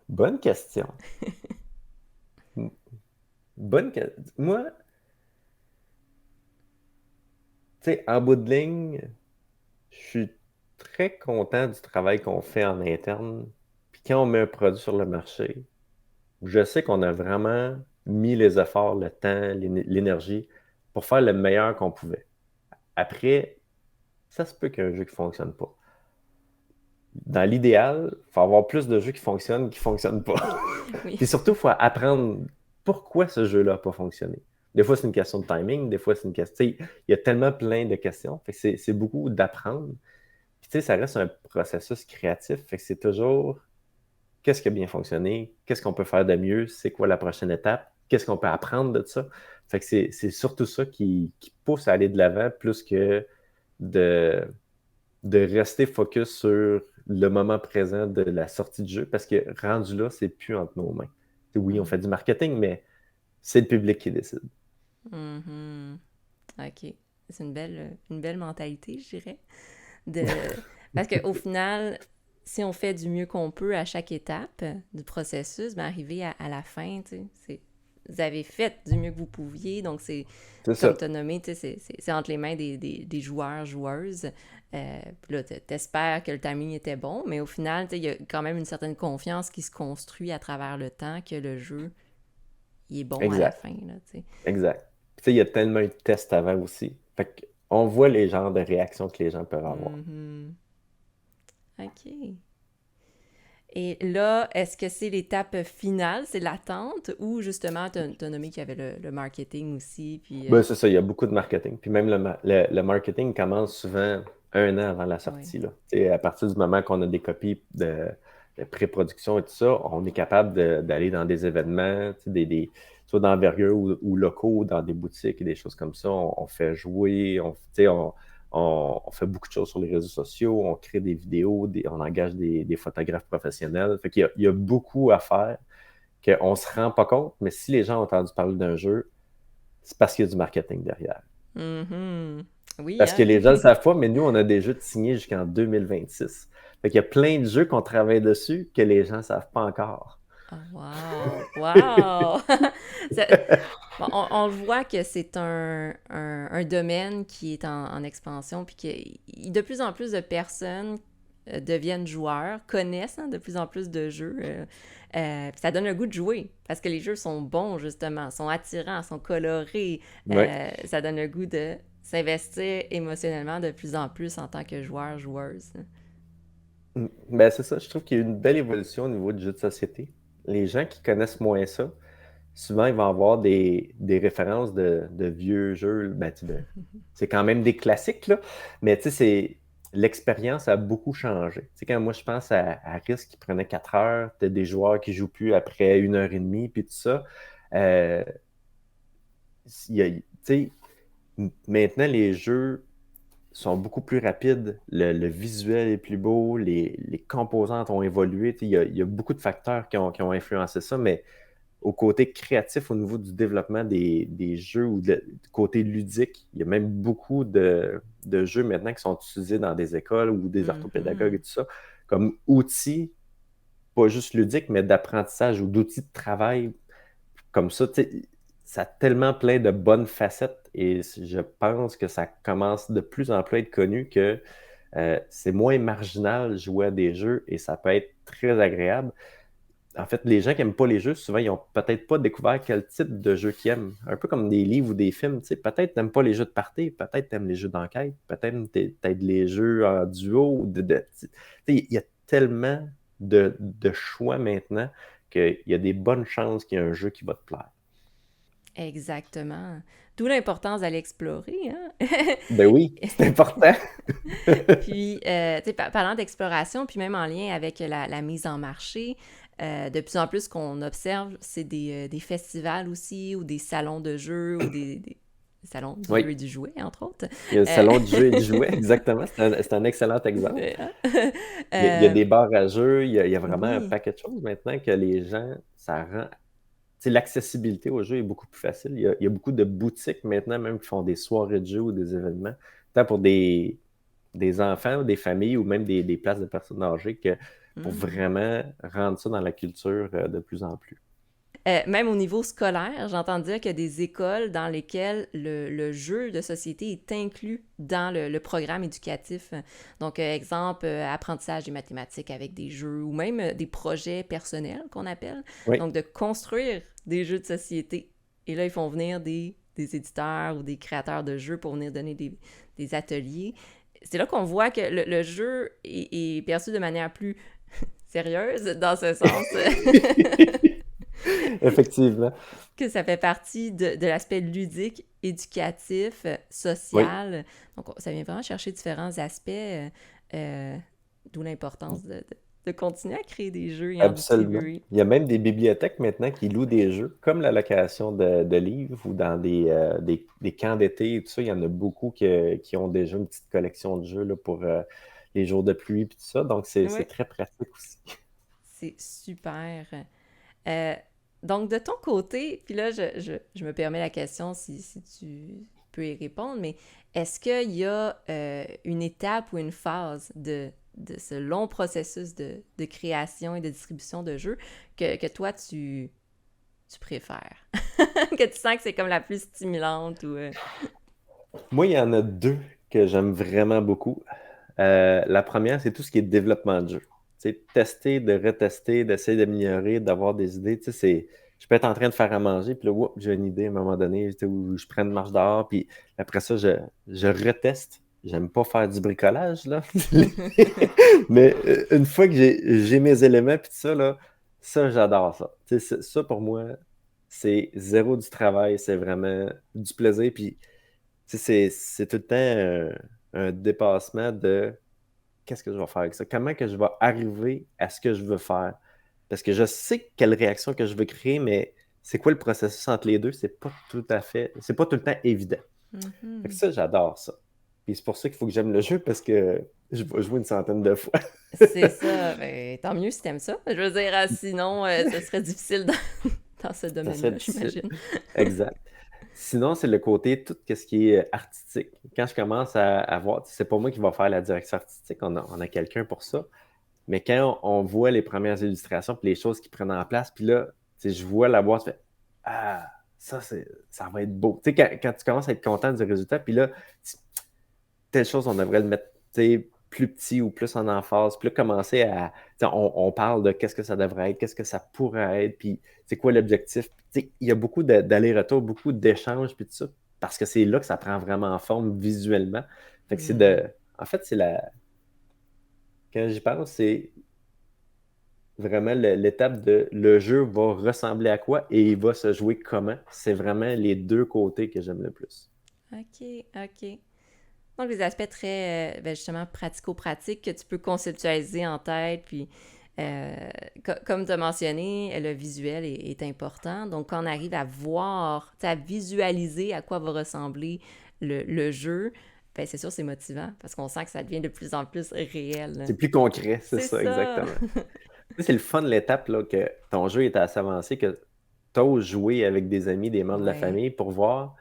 Bonne question. Bonne question. Moi, tu sais, en bout de ligne, je suis très content du travail qu'on fait en interne. Puis quand on met un produit sur le marché, je sais qu'on a vraiment mis les efforts, le temps, l'énergie pour faire le meilleur qu'on pouvait. Après, ça se peut qu'un jeu qui ne fonctionne pas. Dans l'idéal, il faut avoir plus de jeux qui fonctionnent pas. Oui. Puis surtout, il faut apprendre pourquoi ce jeu-là n'a pas fonctionné. Des fois, c'est une question de timing, des fois, c'est une question. Il y a tellement plein de questions. Fait que c'est beaucoup d'apprendre. Puis, tu sais, ça reste un processus créatif, fait que c'est toujours qu'est-ce qui a bien fonctionné, qu'est-ce qu'on peut faire de mieux, c'est quoi la prochaine étape, qu'est-ce qu'on peut apprendre de ça. Fait que c'est surtout ça qui pousse à aller de l'avant plus que de, de rester focus sur le moment présent de la sortie du jeu, parce que rendu là, c'est plus entre nos mains. Oui, on Mhm. fait du marketing, mais c'est le public qui décide. Mhm. OK. C'est une belle mentalité, je dirais. De... Parce qu'au final, si on fait du mieux qu'on peut à chaque étape du processus, ben arriver à la fin, tu sais, vous avez fait du mieux que vous pouviez, donc c'est, C'est comme ça. tu as nommé, tu sais, c'est entre les mains des joueurs, joueuses. Puis là, t'espères que le timing était bon, mais au final, tu sais, il y a quand même une certaine confiance qui se construit à travers le temps que le jeu, il est bon à la Exact. fin, là, tu sais. Exact. Puis, tu sais, il y a tellement eu de tests avant aussi. Fait qu'on voit les genres de réactions que les gens peuvent avoir. Mhm. OK. Et là, est-ce que c'est l'étape finale, c'est l'attente, ou justement, tu as nommé qu'il y avait le marketing aussi, puis... Ben, c'est ça, il y a beaucoup de marketing. Puis même le marketing commence souvent 1 an avant la oui. sortie, là. Tu sais, à partir du moment qu'on a des copies de pré-production et tout ça, on est capable d'aller dans des événements, tu sais, soit d'envergure ou locaux, dans des boutiques et des choses comme ça. On fait jouer, tu sais, on fait beaucoup de choses sur les réseaux sociaux, on crée des vidéos, on engage des photographes professionnels. Fait qu'il y a beaucoup à faire qu'on ne se rend pas compte, mais si les gens ont entendu parler d'un jeu, c'est parce qu'il y a du marketing derrière. Mhm. Oui, Parce que hein? les gens ne le savent pas, mais nous, on a des jeux de signés jusqu'en 2026. Fait qu'il y a plein de jeux qu'on travaille dessus que les gens ne savent pas encore. Ah, wow! Wow! Ça- bon, on le voit que c'est un domaine qui est en expansion, puis que de plus en plus de personnes deviennent joueurs, connaissent hein, de plus en plus de jeux. Puis ça donne le goût de jouer, parce que les jeux sont bons, justement, sont attirants, sont colorés. Oui. Ça donne le goût de s'investir émotionnellement de plus en plus en tant que joueur, joueuse. Ben, c'est ça. Je trouve qu'il y a une belle évolution au niveau du jeu de société. Les gens qui connaissent moins ça, souvent, ils vont avoir des références de vieux jeux. Ben, c'est quand même des classiques, là. Mais tu sais, l'expérience a beaucoup changé. Tu sais, quand moi, je pense à Risk qui prenait 4 heures, t'as des joueurs qui jouent plus après 1 heure et demie, puis tout ça. Euh, tu sais, maintenant, les jeux sont beaucoup plus rapides, le visuel est plus beau, les composantes ont évolué. Tu sais, il y a beaucoup de facteurs qui ont influencé ça, mais au côté créatif, au niveau du développement des jeux ou du côté ludique, il y a même beaucoup de jeux maintenant qui sont utilisés dans des écoles ou des orthopédagogues et Mhm. tout ça, comme outils, pas juste ludiques, mais d'apprentissage ou d'outils de travail comme ça. Tu sais, ça a tellement plein de bonnes facettes et je pense que ça commence de plus en plus à être connu que c'est moins marginal jouer à des jeux et ça peut être très agréable. En fait, les gens qui n'aiment pas les jeux, souvent, ils n'ont peut-être pas découvert quel type de jeu qu'ils aiment. Un peu comme des livres ou des films. Tu sais, peut-être tu n'aimes pas les jeux de party, peut-être tu aimes les jeux d'enquête, peut-être les jeux en duo. Tu sais, il y a tellement de choix maintenant qu'il y a des bonnes chances qu'il y ait un jeu qui va te plaire. Exactement. D'où l'importance d'aller explorer, hein? Ben oui, c'est important. Puis, tu sais, parlant d'exploration, puis même en lien avec la mise en marché, de plus en plus, ce qu'on observe, c'est des festivals aussi, ou des salons de jeux, ou des salons du Oui, jeu et du jouet, entre autres. il y a le Euh, salon du jeu et du jouet, exactement. C'est un excellent exemple. Il y a euh, des bars à jeux, il y a vraiment un oui. paquet de choses maintenant que les gens, ça rend. Tu sais, l'accessibilité au jeu est beaucoup plus facile. Il y a beaucoup de boutiques maintenant même qui font des soirées de jeux ou des événements, tant pour des enfants ou des familles ou même des places de personnes âgées que pour Hmm. vraiment rendre ça dans la culture de plus en plus. Même au niveau scolaire, j'entends dire qu'il y a des écoles dans lesquelles le jeu de société est inclus dans le programme éducatif. Donc, exemple, apprentissage des mathématiques avec des jeux ou même des projets personnels qu'on appelle. Oui, Donc, de construire des jeux de société. Et là, ils font venir des éditeurs ou des créateurs de jeux pour venir donner des ateliers. C'est là qu'on voit que le jeu est perçu de manière plus sérieuse, dans ce sens. effectivement. Que ça fait partie de l'aspect ludique, éducatif, Oui, social. Donc, ça vient vraiment chercher différents aspects Euh, D'où l'importance de continuer à créer des jeux et en Absolument. distribuer. Il y a même des bibliothèques maintenant qui louent des jeux, comme la location de livres ou dans des camps d'été et tout ça. Il y en a beaucoup qui ont déjà une petite collection de jeux là, pour les jours de pluie et tout ça. Donc, c'est Oui, très pratique aussi. c'est super. Euh, donc, de ton côté, puis là, je me permets la question si tu peux y répondre, mais est-ce qu'il y a une étape ou une phase de ce long processus de création et de distribution de jeux que toi, tu préfères? Que tu sens que c'est comme la plus stimulante ou... Moi, il y en a deux que j'aime vraiment beaucoup. La première, c'est tout ce qui est développement de jeu. Tu sais, tester, de retester, d'essayer d'améliorer, d'avoir des idées. Tu sais, je peux être en train de faire à manger, puis là, whoop, j'ai une idée à un moment donné, tu sais, où je prends une marche dehors, puis après ça, je reteste. J'aime pas faire du bricolage, là. Mais une fois que j'ai mes éléments, puis tout ça, là, ça, j'adore ça. Tu sais, ça, pour moi, c'est zéro du travail, c'est vraiment du plaisir, puis tu sais, c'est tout le temps un dépassement de qu'est-ce que je vais faire avec ça? Comment que je vais arriver à ce que je veux faire? Parce que je sais quelle réaction que je veux créer, mais c'est quoi le processus entre les deux? C'est pas tout le temps évident. Fait que Mhm. ça, j'adore ça. Puis c'est pour ça qu'il faut que j'aime le jeu parce que je vais jouer une centaine de fois. C'est ça. Ben, tant mieux si t'aimes ça. Je veux dire, sinon, ce serait difficile dans ce Ça serait domaine-là, difficile. j'imagine. Exact. Sinon, c'est le côté tout ce qui est artistique. Quand je commence à voir, c'est pas moi qui va faire la direction artistique, on a quelqu'un pour ça. Mais quand on voit les premières illustrations, puis les choses qui prennent en place, puis là, tu sais, je vois la boîte, je fais Ah, ça va être beau. Tu sais, quand tu commences à être content du résultat, puis là, telle chose, on devrait le mettre tu sais, plus petit ou plus en emphase, puis là, commencer à. Tu sais, on parle de qu'est-ce que ça devrait être, qu'est-ce que ça pourrait être, puis c'est quoi l'objectif. Tu sais, il y a beaucoup d'allers-retours, beaucoup d'échanges, puis tout ça, parce que c'est là que ça prend vraiment forme visuellement. Fait que c'est Hmm. de. En fait, c'est la. Quand j'y pense, c'est vraiment l'étape de le jeu va ressembler à quoi et il va se jouer comment. C'est vraiment les deux côtés que j'aime le plus. OK, OK. Donc, les aspects très, ben, justement, pratico-pratiques que tu peux conceptualiser en tête, puis comme tu as mentionné, le visuel est important. Donc, quand on arrive à voir, à visualiser à quoi va ressembler le jeu, ben, c'est sûr, c'est motivant parce qu'on sent que ça devient de plus en plus réel. C'est plus concret, c'est C'est ça, ça! exactement. C'est le fun de l'étape là, que ton jeu est assez avancé, que tu oses jouer avec des amis, des membres de la Ouais. famille pour voir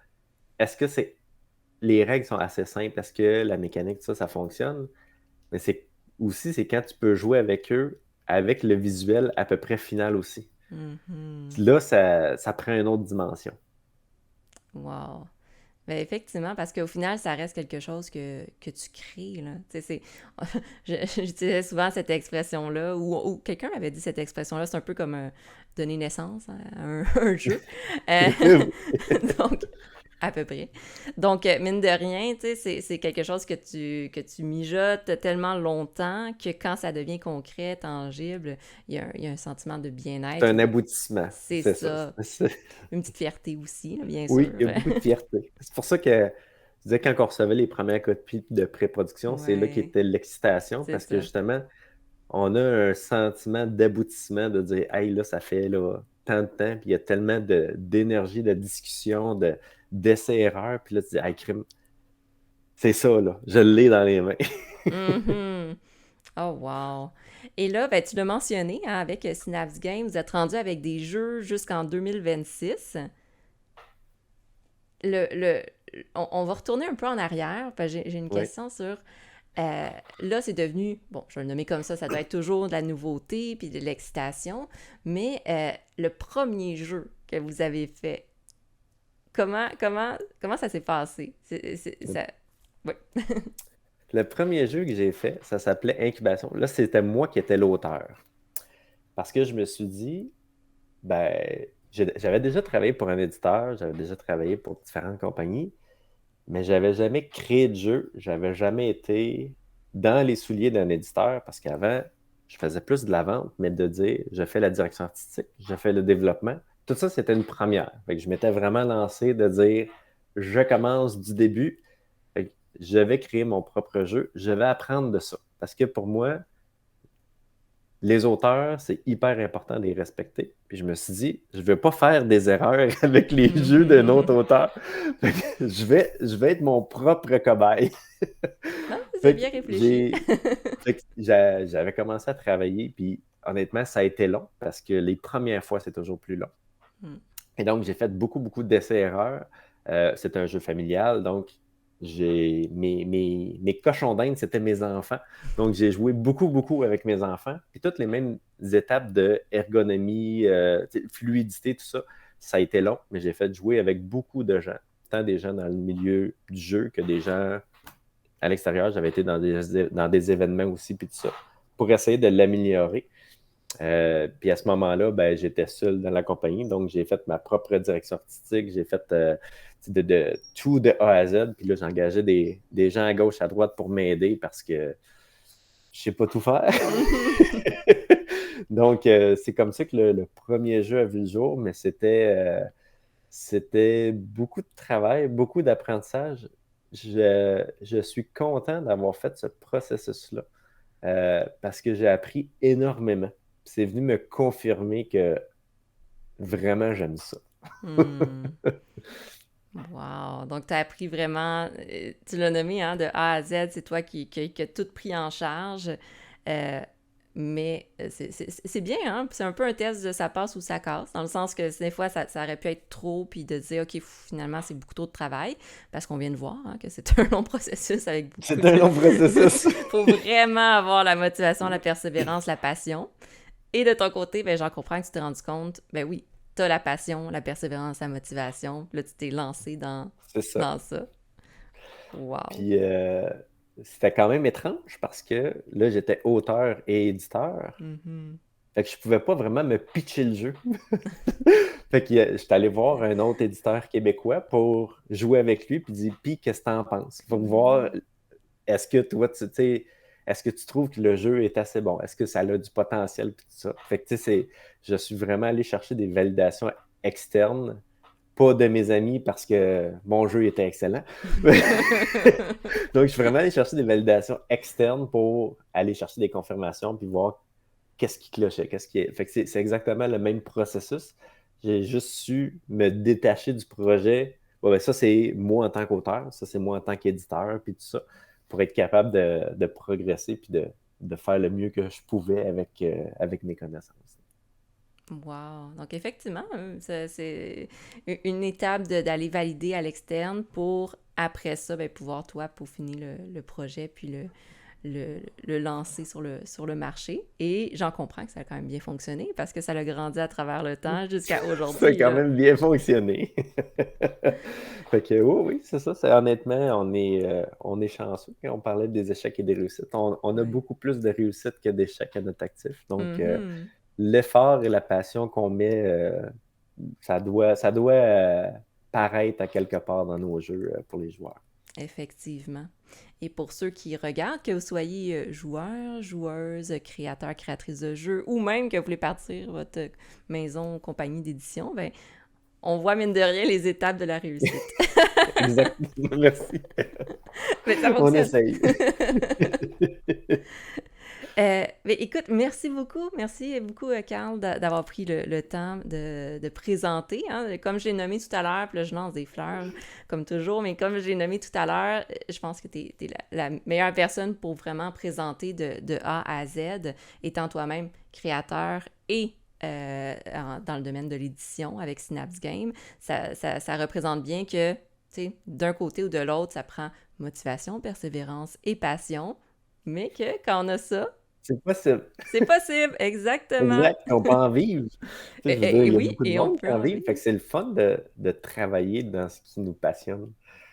est-ce que les règles sont assez simples, est-ce que la mécanique, tout ça, ça fonctionne. Mais c'est quand tu peux jouer avec eux avec le visuel à peu près final aussi. Mhm. Là, ça prend une autre dimension. Wow. Ben effectivement, parce qu'au final, ça reste quelque chose que tu crées, là. Tu sais, j'utilisais souvent cette expression-là, ou quelqu'un m'avait dit cette expression-là, c'est un peu comme donner naissance à un jeu. Euh, donc, à peu près. Donc, mine de rien, tu sais, c'est quelque chose que tu mijotes tellement longtemps que quand ça devient concret, tangible, il y a un sentiment de C'est bien-être. un aboutissement, C'est c'est ça. ça. Une petite fierté aussi, là, bien Oui, sûr. il y a beaucoup de fierté. C'est pour ça que je disais quand on recevait les premières copies de pré-production, c'est là Ouais, qu'était l'excitation c'est parce que ça. justement, on a un sentiment d'aboutissement de dire Hey, là, ça fait là, tant de temps, puis il y a tellement d'énergie, de discussion, d'essais-erreurs, puis là, tu dis Hey, crime, c'est ça, là, je l'ai dans les mains. Mhm. Oh, wow. Et là, ben, tu l'as mentionné, hein, avec Synapse Games, vous êtes rendu avec des jeux jusqu'en 2026. Le, on va retourner un peu en arrière, parce que j'ai une Oui. question sur... là, c'est devenu, bon, je vais le nommer comme ça doit être toujours de la nouveauté puis de l'excitation, mais le premier jeu que vous avez fait, comment ça s'est passé? Oui. Le premier jeu que j'ai fait, ça s'appelait Incubation. Là, c'était moi qui étais l'auteur. Parce que je me suis dit, ben, j'avais déjà travaillé pour un éditeur, j'avais déjà travaillé pour différentes compagnies, mais j'avais jamais créé de jeu, j'avais jamais été dans les souliers d'un éditeur parce qu'avant, je faisais plus de la vente, mais de dire, je fais la direction artistique, je fais le développement. Tout ça, c'était une première. Fait que je m'étais vraiment lancé de dire, je commence du début. je vais créer mon propre jeu, je vais apprendre de ça. Parce que pour moi, les auteurs, c'est hyper important de les respecter. Puis je me suis dit, je ne vais pas faire des erreurs avec les jeux d'un autre auteur. Fait que je vais être mon propre cobaye. Non, c'est Fait que bien réfléchi. j'avais commencé à travailler, puis honnêtement, ça a été long parce que les premières fois, c'est toujours plus long. Hmm. Et donc, j'ai fait beaucoup, beaucoup d'essais-erreurs. C'est un jeu familial, donc mes cochons d'Inde, c'était mes enfants. Donc, j'ai joué beaucoup, beaucoup avec mes enfants. Puis toutes les mêmes étapes de ergonomie, fluidité, tout ça, ça a été long, mais j'ai fait jouer avec beaucoup de gens. Tant des gens dans le milieu du jeu que des gens à l'extérieur. J'avais été dans des événements aussi, puis tout ça, pour essayer de l'améliorer. Puis à ce moment-là, ben, j'étais seul dans la compagnie, donc j'ai fait ma propre direction artistique, j'ai fait tout de A à Z, puis là, j'engageais des gens à gauche, à droite pour m'aider parce que je sais pas tout faire. Donc, c'est comme ça que le premier jeu a vu le jour, mais c'était beaucoup de travail, beaucoup d'apprentissage. Je suis content d'avoir fait ce processus-là parce que j'ai appris énormément. C'est venu me confirmer que vraiment j'aime ça. Hmm. Wow! Donc, tu as appris vraiment, tu l'as nommé, hein, de A à Z, c'est toi qui as tout pris en charge. Euh, mais c'est bien, hein? Puis c'est un peu un test de ça passe ou ça casse, dans le sens que des fois, ça aurait pu être trop, puis de dire, OK, finalement, c'est beaucoup trop de travail, parce qu'on vient de voir hein, que c'est un long processus avec beaucoup C'est un de... long processus. faut vraiment avoir la motivation, la persévérance, la passion. Et de ton côté, ben, j'en comprends que tu t'es rendu compte, ben oui, t'as la passion, la persévérance, la motivation. Là, tu t'es lancé C'est ça. dans ça. Wow. Puis c'était quand même étrange parce que là, j'étais auteur et éditeur. Mhm. Fait que je pouvais pas vraiment me pitcher le jeu. Fait que j'étais allé voir un autre éditeur québécois pour jouer avec lui puis dire puis qu'est-ce que t'en penses? Faut voir est-ce que toi tu sais est-ce que tu trouves que le jeu est assez bon? Est-ce que ça a du potentiel puis tout ça? Fait que tu sais je suis vraiment allé chercher des validations externes, pas de mes amis parce que mon jeu était excellent. Donc je suis vraiment allé chercher des validations externes pour aller chercher des confirmations puis voir qu'est-ce qui clochait, qu'est-ce qui est. Fait que c'est exactement le même processus. J'ai juste su me détacher du projet. Ouais, ben ça, c'est moi en tant qu'auteur, ça, c'est moi en tant qu'éditeur, puis tout ça, pour être capable de progresser puis de faire le mieux que je pouvais avec mes connaissances. Wow. Donc, effectivement, c'est une étape d'aller valider à l'externe pour, après ça, ben, pouvoir, toi, peaufiner le projet puis le lancer sur le marché. Et j'en comprends que ça a quand même bien fonctionné parce que ça a grandi à travers le temps jusqu'à Ça a aujourd'hui, quand là. même bien fonctionné. Fait que oui, oui, c'est ça. Honnêtement, on est chanceux. On parlait des échecs et des réussites. On a Ouais. beaucoup plus de réussites que d'échecs à notre actif. Donc, Mhm. l'effort et la passion qu'on met, ça doit paraître à quelque part dans nos jeux pour les joueurs. Effectivement. Et pour ceux qui regardent, que vous soyez joueur, joueuse, créateur, créatrice de jeux, ou même que vous voulez partir votre maison, compagnie d'édition, ben, on voit mine de rien les étapes de la réussite. Exactement. Merci. Mais ça On fonctionne. essaye. Mais écoute, merci beaucoup, Carl, d'avoir pris le temps de présenter. Hein. Comme je l'ai nommé tout à l'heure, puis là, je lance des fleurs, comme toujours, mais comme je l'ai nommé tout à l'heure, je pense que tu es, la meilleure personne pour vraiment présenter de A à Z, étant toi-même créateur et dans le domaine de l'édition avec Synapse Game. Ça représente bien que, tu sais, d'un côté ou de l'autre, ça prend motivation, persévérance et passion, mais que quand on a ça, C'est possible. c'est possible, exactement. Exact. On peut en vivre. Tu sais, je veux dire, Et il y a oui, beaucoup de et on monde qui peut en en vivent. Fait vivre. que c'est le fun de travailler dans ce qui nous passionne.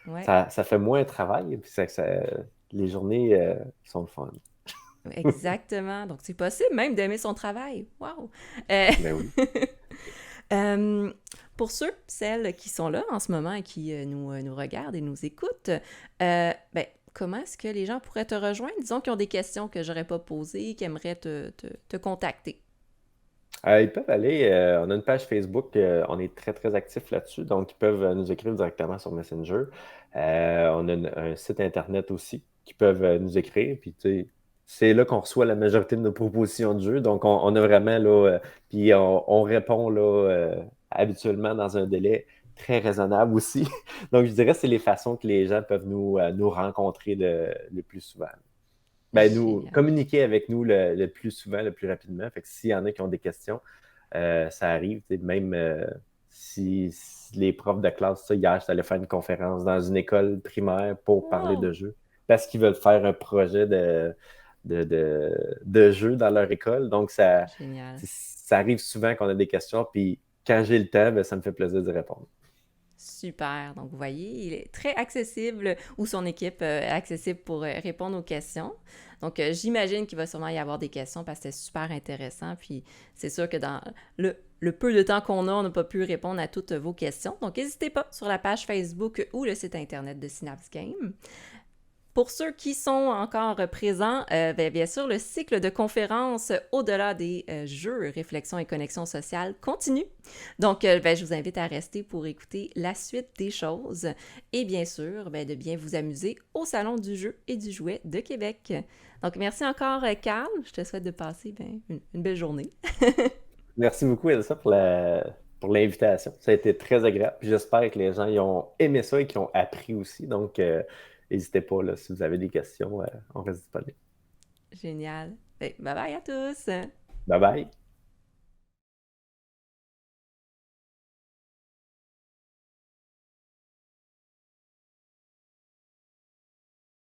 Ouais, Ça fait moins de travail, puis les journées sont le fun. exactement. Donc, c'est possible même d'aimer son travail. Wow! Euh, Ben oui. euh, pour ceux, celles qui sont là en ce moment et qui nous regardent et nous écoutent, ben, comment est-ce que les gens pourraient te rejoindre? Disons qu'ils ont des questions que j'aurais pas posées, qui aimeraient te contacter. Ils peuvent aller, on a une page Facebook, on est très, très actifs là-dessus, donc ils peuvent nous écrire directement sur Messenger. On a un site internet aussi qui peuvent nous écrire. Puis, tu sais, c'est là qu'on reçoit la majorité de nos propositions de jeux. Donc, on a vraiment là, puis on répond là, habituellement dans un délai très raisonnable aussi. Donc, je dirais que c'est les façons que les gens peuvent nous rencontrer le plus souvent. Ben, nous Génial. communiquer avec nous le plus souvent, le plus rapidement. Fait que s'il y en a qui ont des questions, ça arrive. Même si les profs de classe, ça, hier, j'allais faire une conférence dans une école primaire pour parler de Wow! jeux. Parce qu'ils veulent faire un projet de jeu dans leur école. Donc, Génial. ça arrive souvent qu'on a des questions. Puis quand j'ai le temps, ben, ça me fait plaisir d'y répondre. Super. Donc, vous voyez, il est très accessible ou son équipe est accessible pour répondre aux questions. Donc, j'imagine qu'il va sûrement y avoir des questions parce que c'est super intéressant. Puis, c'est sûr que dans le peu de temps qu'on a, on n'a pas pu répondre à toutes vos questions. Donc, n'hésitez pas sur la page Facebook ou le site Internet de Synapse Game. Pour ceux qui sont encore présents, bien sûr, le cycle de conférences au-delà des jeux, réflexion et connexion sociale continue. Donc, je vous invite à rester pour écouter la suite des choses et bien sûr, de bien vous amuser au Salon du jeu et du jouet de Québec. Donc, merci encore, Carl. Je te souhaite de passer une belle journée. Merci beaucoup, Elsa, pour l'invitation. Ça a été très agréable. Puis j'espère que les gens ils ont aimé ça et qu'ils ont appris aussi. Donc, n'hésitez pas, là, si vous avez des questions, on reste disponible. Génial. Bye bye à tous! Bye bye.